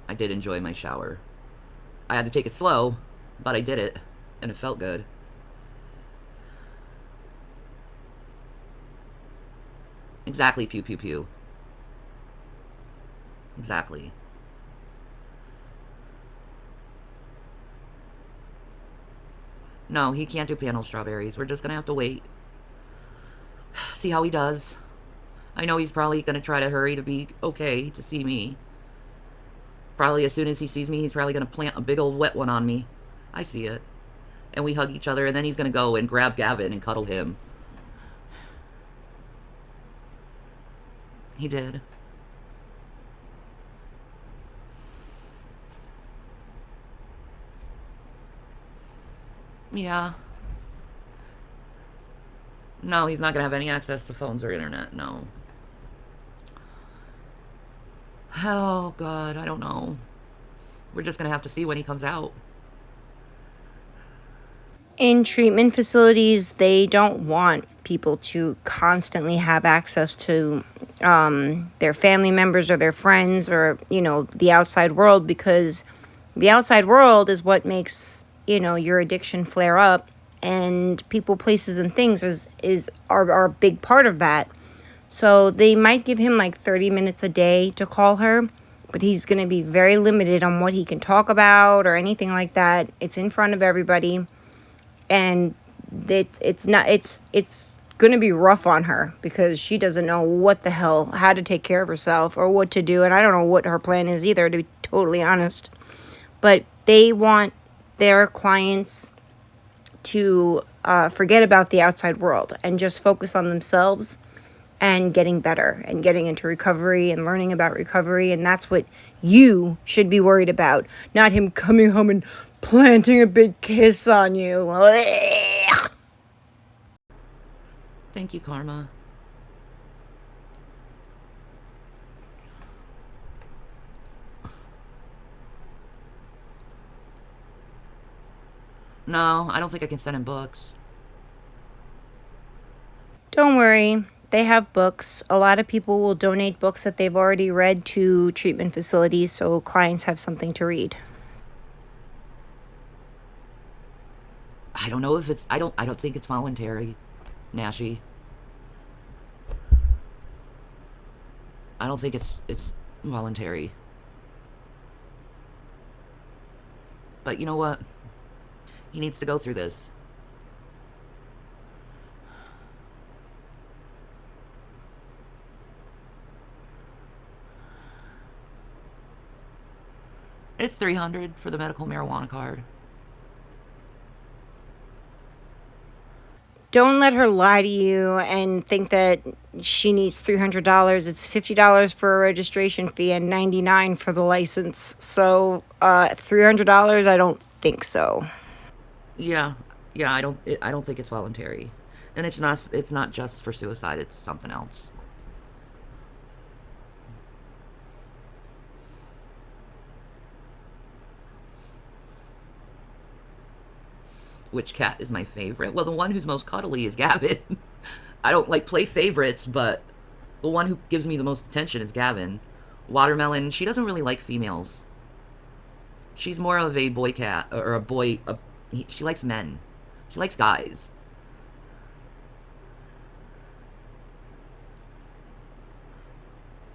D: I did enjoy my shower. I had to take it slow, but I did it, and it felt good. Exactly, pew pew pew. Exactly. No, he can't do panel strawberries. We're just gonna have to wait. See how he does. I know he's probably gonna try to hurry to be okay to see me. Probably as soon as he sees me, he's probably going to plant a big old wet one on me. I see it. And we hug each other, and then he's going to go and grab Gavin and cuddle him. He did. Yeah. No, he's not going to have any access to phones or internet, no. Oh, God, I don't know. We're just going to have to see when he comes out.
C: In treatment facilities, they don't want people to constantly have access to their family members or their friends or, you know, the outside world, because the outside world is what makes, you know, your addiction flare up, and people, places, and things are a big part of that. So they might give him like 30 minutes a day to call her, but he's going to be very limited on what he can talk about or anything like that. It's in front of everybody, and it's going to be rough on her because she doesn't know what the hell, how to take care of herself or what to do. And I don't know what her plan is either, to be totally honest. But they want their clients to forget about the outside world and just focus on themselves and getting better and getting into recovery and learning about recovery. And that's what you should be worried about, not him coming home and planting a big kiss on you.
D: Thank you, Karma. No, I don't think I can send him books.
C: Don't worry. They have books. A lot of people will donate books that they've already read to treatment facilities so clients have something to read.
D: I don't know if it's... I don't think it's voluntary, Nashi. I don't think it's voluntary. But you know what? He needs to go through this. It's $300 for the medical marijuana card.
C: Don't let her lie to you and think that she needs $300. It's $50 for a registration fee and $99 for the license. So, $300, I don't think so.
D: Yeah, I don't think it's voluntary. And it's not just for suicide, it's something else. Which cat is my favorite? Well, the one who's most cuddly is Gavin. I don't like play favorites, but the one who gives me the most attention is Gavin. Watermelon, she doesn't really like females. She's more of a boy cat, or a boy, she likes men. She likes guys.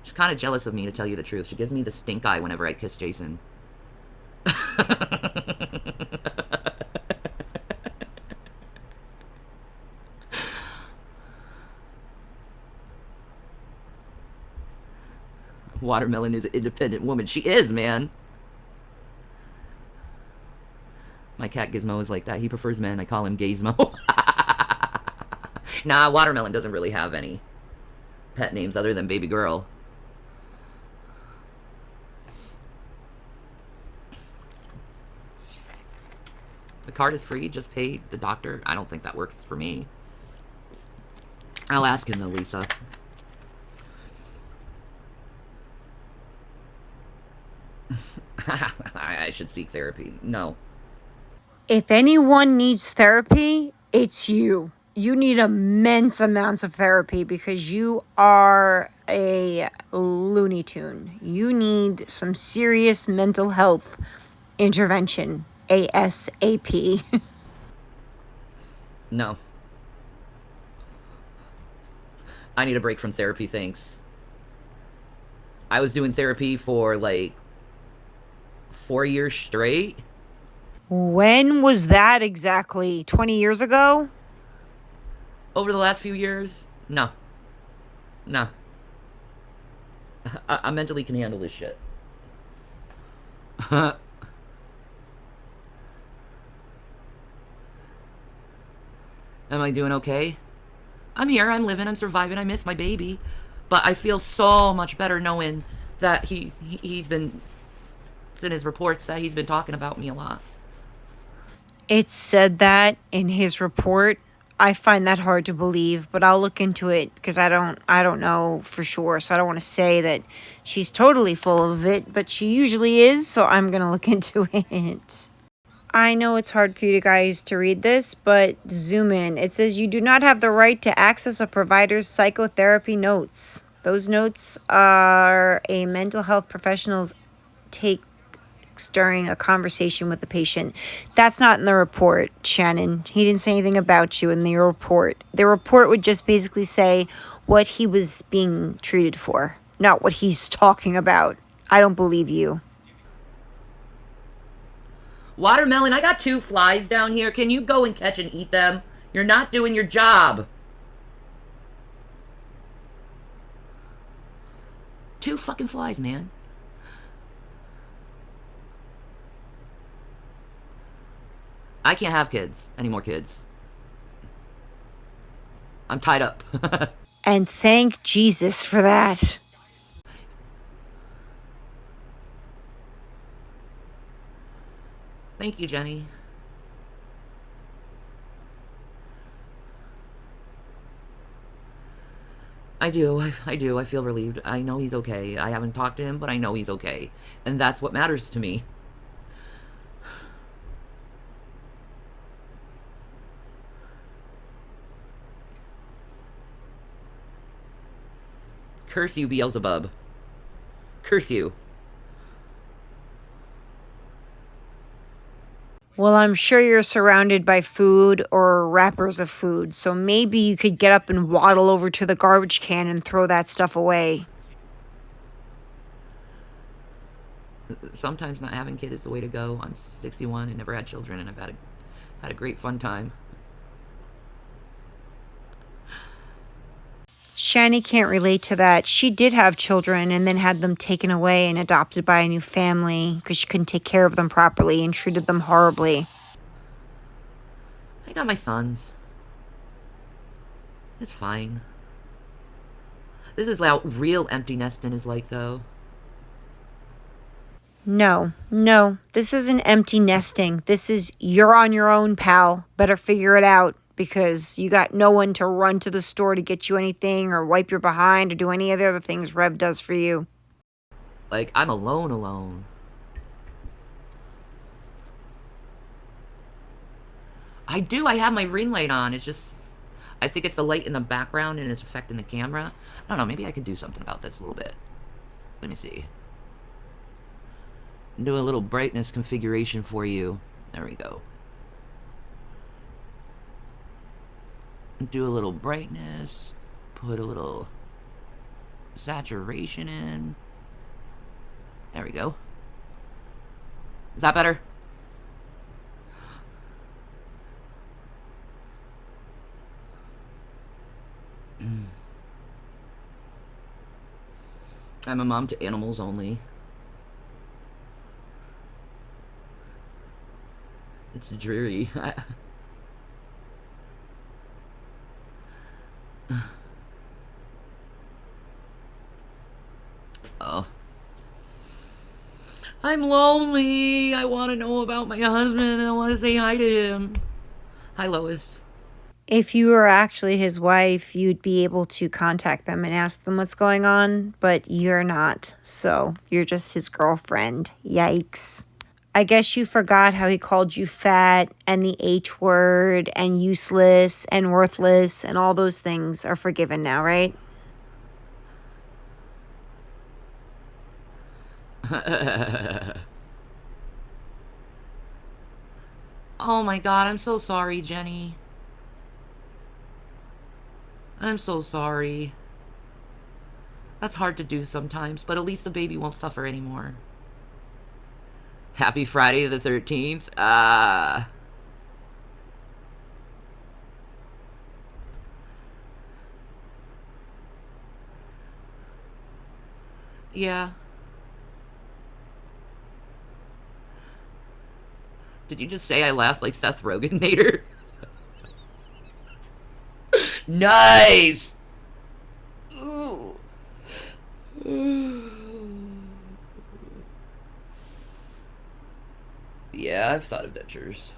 D: She's kind of jealous of me, to tell you the truth. She gives me the stink eye whenever I kiss Jason. Watermelon is an independent woman. She is, man. My cat Gizmo is like that. He prefers men. I call him Gazmo. Nah, Watermelon doesn't really have any pet names other than Baby Girl. The card is free. Just pay the doctor. I don't think that works for me. I'll ask him though, Lisa. I should seek therapy. No.
C: If anyone needs therapy, it's you. You need immense amounts of therapy because you are a Looney Tune. You need some serious mental health intervention. ASAP.
D: No. I need a break from therapy, thanks. I was doing therapy for like 4 years straight.
C: When was that exactly? 20 years ago?
D: Over the last few years? No. No. I mentally can handle this shit. Am I doing okay? I'm here, I'm living, I'm surviving, I miss my baby. But I feel so much better knowing that he's been... It's in his reports that he's been talking about me a lot.
C: It said that in his report. I find that hard to believe, but I'll look into it because I don't know for sure. So I don't want to say that she's totally full of it, but she usually is. So I'm going to look into it. I know it's hard for you guys to read this, but zoom in. It says you do not have the right to access a provider's psychotherapy notes. Those notes are a mental health professional's take during a conversation with the patient. That's not in the report, Shannon. He didn't say anything about you in the report. The report would just basically say what he was being treated for, not what he's talking about. I don't believe you.
D: Watermelon, I got 2 flies down here. Can you go and catch and eat them? You're not doing your job. 2 fucking flies, man. I can't have kids. Any more kids. I'm tied up.
C: And thank Jesus for that.
D: Thank you, Jenny. I do. I feel relieved. I know he's okay. I haven't talked to him, but I know he's okay. And that's what matters to me. Curse you, Beelzebub. Curse you.
C: Well, I'm sure you're surrounded by food or wrappers of food, so maybe you could get up and waddle over to the garbage can and throw that stuff away.
D: Sometimes not having kids is the way to go. I'm 61 and never had children, and I've had a great fun time.
C: Shanny can't relate to that. She did have children and then had them taken away and adopted by a new family because she couldn't take care of them properly and treated them horribly.
D: I got my sons. It's fine. This is how real empty nesting is like, though.
C: No, this isn't empty nesting. This is you're on your own, pal. Better figure it out because you got no one to run to the store to get you anything or wipe your behind or do any of the other things Rev does for you.
D: Like, I'm alone. I have my ring light on. It's just, I think it's the light in the background and it's affecting the camera. I don't know, maybe I could do something about this a little bit. Let me see. Do a little brightness configuration for you. There we go. Do a little brightness. Put a little saturation in. There we go. Is that better? I'm a mom to animals only. It's dreary. Oh. I'm lonely. I want to know about my husband and I want to say hi to him. Hi, Lois.
C: If you were actually his wife, you'd be able to contact them and ask them what's going on, but you're not, so you're just his girlfriend. Yikes. I guess you forgot how he called you fat and the H word and useless and worthless and all those things are forgiven now, right?
D: Oh my god, I'm so sorry, Jenny. I'm so sorry. That's hard to do sometimes, but at least the baby won't suffer anymore. Happy Friday the 13th. Yeah. Did you just say I laughed like Seth Rogen made her? Nice! Ooh. Yeah, I've thought of dentures.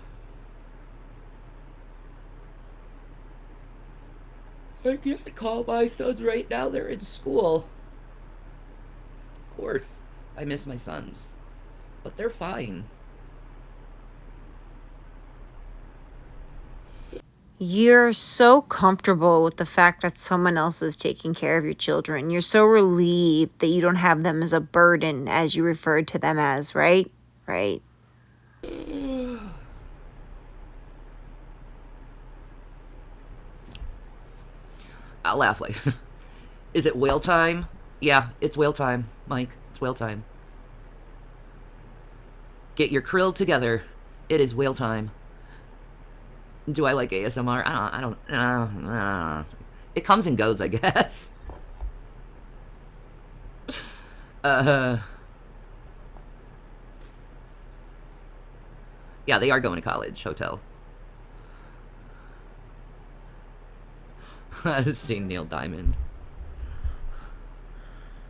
D: I can't call my sons right now, they're in school. Of course, I miss my sons. But they're fine.
C: You're so comfortable with the fact that someone else is taking care of your children. You're so relieved that you don't have them as a burden, as you referred to them as, right? Right.
D: I'll laugh like... Is it whale time? Yeah, it's whale time, Mike. It's whale time. Get your krill together. It is whale time. Do I like ASMR? I don't. It comes and goes, I guess. Yeah, they are going to college. Hotel. Sing Neil Diamond.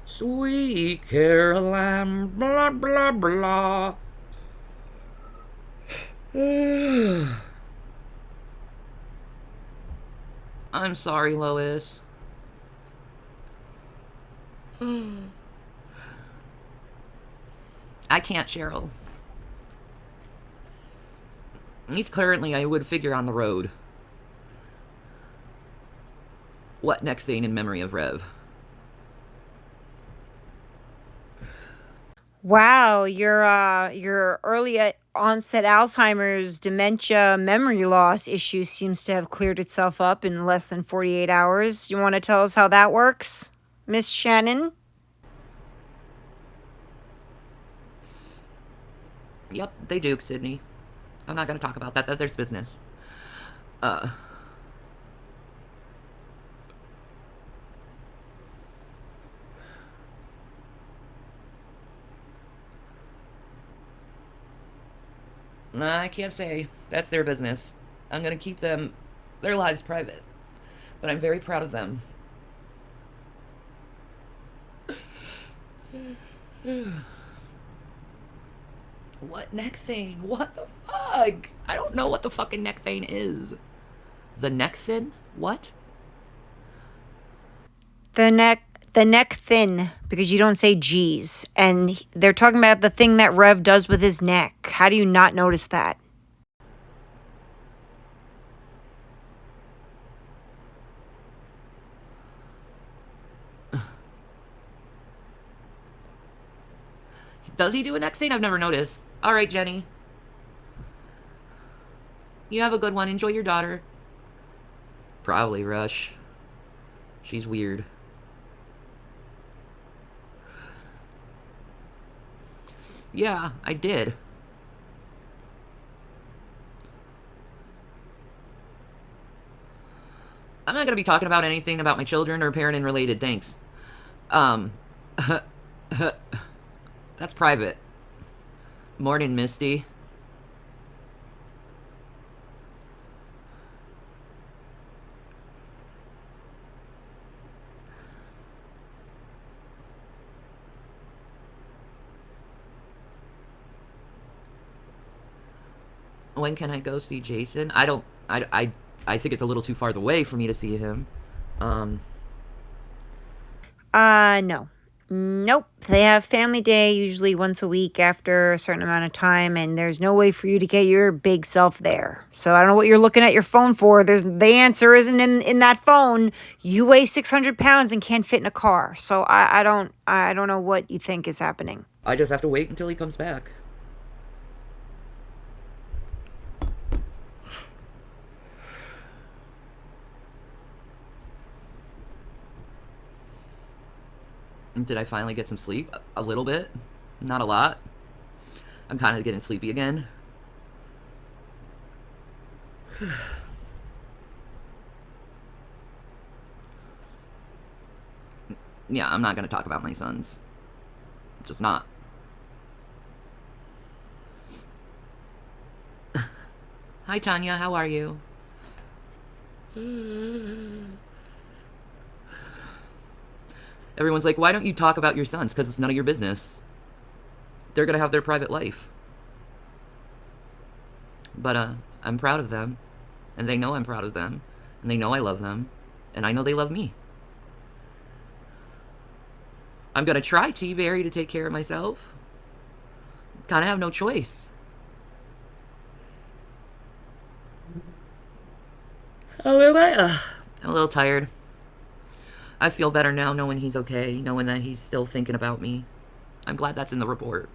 D: Sweet Caroline, blah, blah, blah. I'm sorry, Lois. I can't, Cheryl. He's currently, I would figure, on the road. What next thing in memory of Rev?
C: Wow, your early onset Alzheimer's, dementia, memory loss issue seems to have cleared itself up in less than 48 hours. You want to tell us how that works, Miss Shannon?
D: Yep, they do, Sydney. I'm not gonna talk about that. That's business. I can't say. That's their business. I'm gonna keep their lives private. But I'm very proud of them. What neck thing? What the fuck? I don't know what the fucking neck thing is. The neck thin? What?
C: The neck thin, because you don't say G's. And they're talking about the thing that Rev does with his neck. How do you not notice that?
D: Does he do a neck thing? I've never noticed. Alright, Jenny. You have a good one. Enjoy your daughter. Probably, Rush. She's weird. Yeah, I did. I'm not gonna be talking about anything about my children or parenting related, thanks. That's private. Morning, Misty. When can I go see Jason? I think it's a little too far away for me to see him.
C: No. Nope. They have family day usually once a week after a certain amount of time, and there's no way for you to get your big self there. So I don't know what you're looking at your phone for. The answer isn't in that phone. You weigh 600 pounds and can't fit in a car. So I don't know what you think is happening.
D: I just have to wait until he comes back. Did I finally get some sleep? A little bit. Not a lot. I'm kind of getting sleepy again. Yeah, I'm not going to talk about my sons. Just not. Hi, Tanya. How are you? Everyone's like, why don't you talk about your sons? Because it's none of your business. They're going to have their private life. But, I'm proud of them. And they know I'm proud of them. And they know I love them. And I know they love me. I'm going to try, T-Berry, to take care of myself. Kind of have no choice. Oh, am I? I'm a little tired. I feel better now knowing he's okay, knowing that he's still thinking about me. I'm glad that's in the report.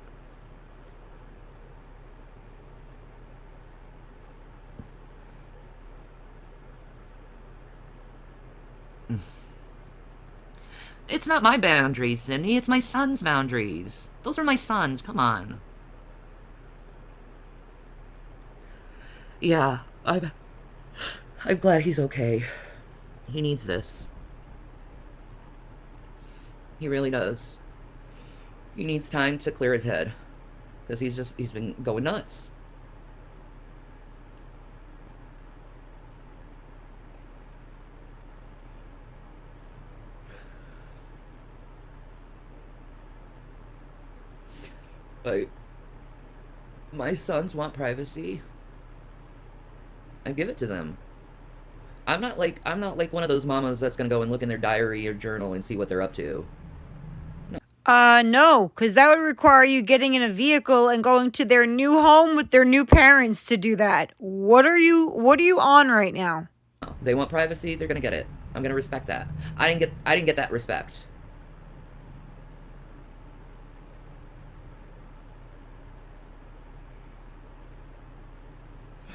D: It's not my boundaries, Cindy. It's my son's boundaries. Those are my sons. Come on. Yeah, I'm glad he's okay. He needs this. He really does. He needs time to clear his head. Because he's been going nuts. Like, my sons want privacy. I give it to them. I'm not like one of those mamas that's gonna go and look in their diary or journal and see what they're up to.
C: No, because that would require you getting in a vehicle and going to their new home with their new parents to do that. What are you on right now?
D: No. They want privacy, they're gonna get it. I'm gonna respect that. I didn't get that respect.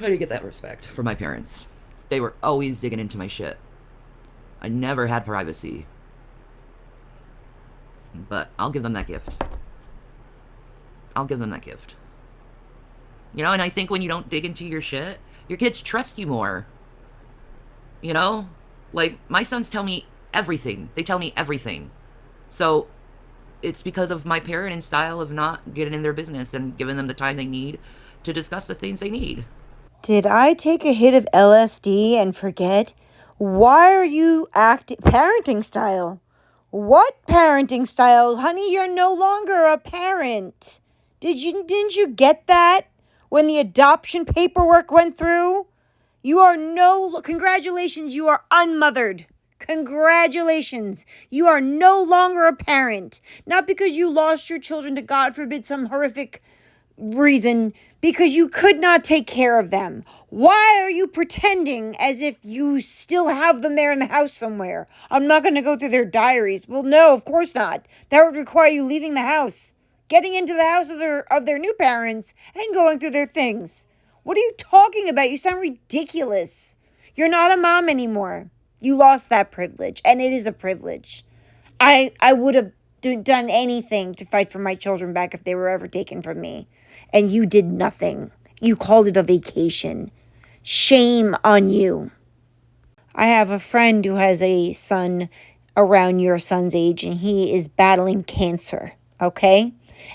D: I didn't get that respect from my parents. They were always digging into my shit. I never had privacy. But I'll give them that gift. I'll give them that gift. You know, and I think when you don't dig into your shit, your kids trust you more. You know? Like, my sons tell me everything. They tell me everything. So, it's because of my parenting style of not getting in their business and giving them the time they need to discuss the things they need.
C: Did I take a hit of LSD and forget? Why are you parenting style? What parenting style? Honey, you're no longer a parent. Didn't you get that when the adoption paperwork went through? Congratulations, you are unmothered. Congratulations. You are no longer a parent. Not because you lost your children to, God forbid, some horrific reason, because you could not take care of them. Why are you pretending as if you still have them there in the house somewhere? I'm not going to go through their diaries. Well, no, of course not. That would require you leaving the house, getting into the house of their new parents, and going through their things. What are you talking about? You sound ridiculous. You're not a mom anymore. You lost that privilege, and it is a privilege. I would have done anything to fight for my children back if they were ever taken from me. And you did nothing. You called it a vacation. Shame on you. I have a friend who has a son around your son's age, and he is battling cancer, okay?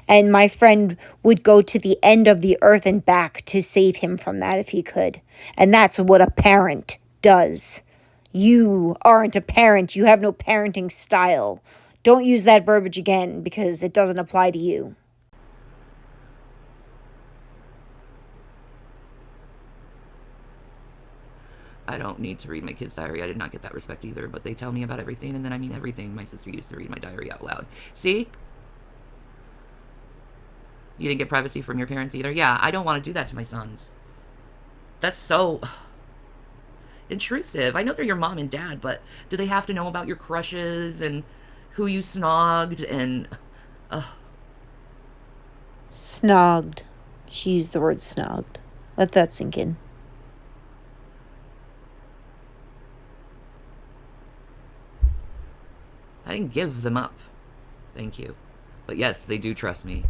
C: And my friend would go to the end of the earth and back to save him from that if he could. And that's what a parent does. You aren't a parent. You have no parenting style. Don't use that verbiage again because it doesn't apply to you.
D: I don't need to read my kid's diary. I did not get that respect either, but they tell me about everything, and then I mean everything. My sister used to read my diary out loud. See? You didn't get privacy from your parents either? Yeah, I don't want to do that to my sons. That's so intrusive. I know they're your mom and dad, but do they have to know about your crushes and who you snogged and...
C: Snogged. She used the word snogged. Let that sink in.
D: I didn't give them up. Thank you. But yes, they do trust me.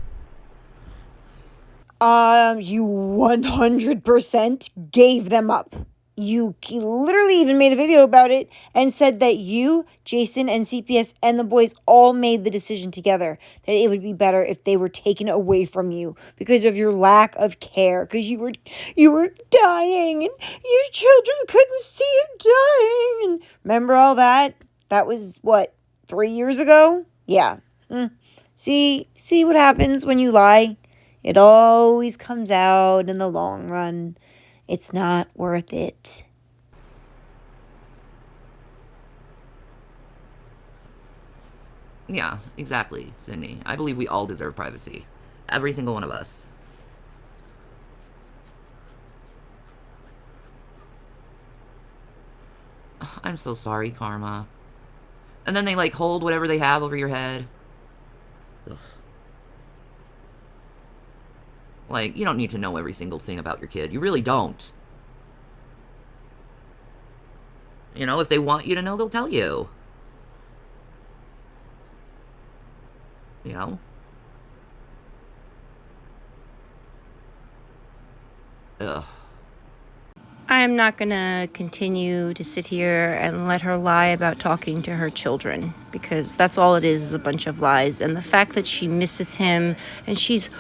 C: You 100% gave them up. You literally even made a video about it and said that you, Jason, and CPS and the boys all made the decision together that it would be better if they were taken away from you because of your lack of care, because you were dying and your children couldn't see you dying. And remember all that? That was what, 3 years ago? Yeah. See what happens when you lie? It always comes out in the long run. It's not worth it.
D: Yeah, exactly, Sydney. I believe we all deserve privacy. Every single one of us. I'm so sorry, Karma. And then they, like, hold whatever they have over your head. Ugh. Like, you don't need to know every single thing about your kid. You really don't. You know, if they want you to know, they'll tell you. You know?
C: I am I'm not gonna continue to sit here and let her lie about talking to her children, because that's all it is a bunch of lies. And the fact that she misses him and she's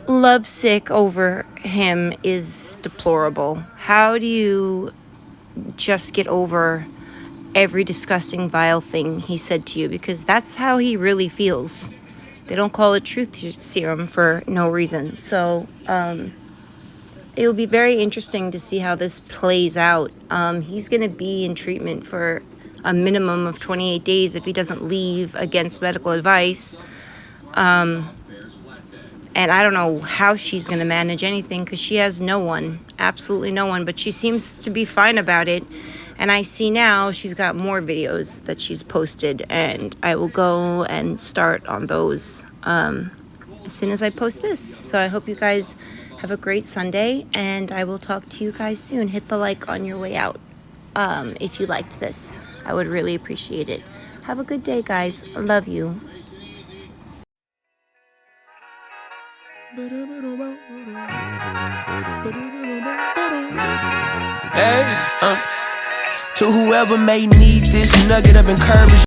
C: lovesick over him is deplorable. How do you just get over every disgusting, vile thing he said to you? Because that's how he really feels. They don't call it truth serum for no reason. So it will be very interesting to see how this plays out. He's going to be in treatment for a minimum of 28 days if he doesn't leave against medical advice. And I don't know how she's going to manage anything, because she has no one, absolutely no one, but she seems to be fine about it. And I see now she's got more videos that she's posted, and I will go and start on those as soon as I post this. So I hope you guys have a great Sunday, and I will talk to you guys soon. Hit the like on your way out if you liked this. I would really appreciate it. Have a good day, guys. Love you.
B: Hey, to whoever may need this nugget of encouragement.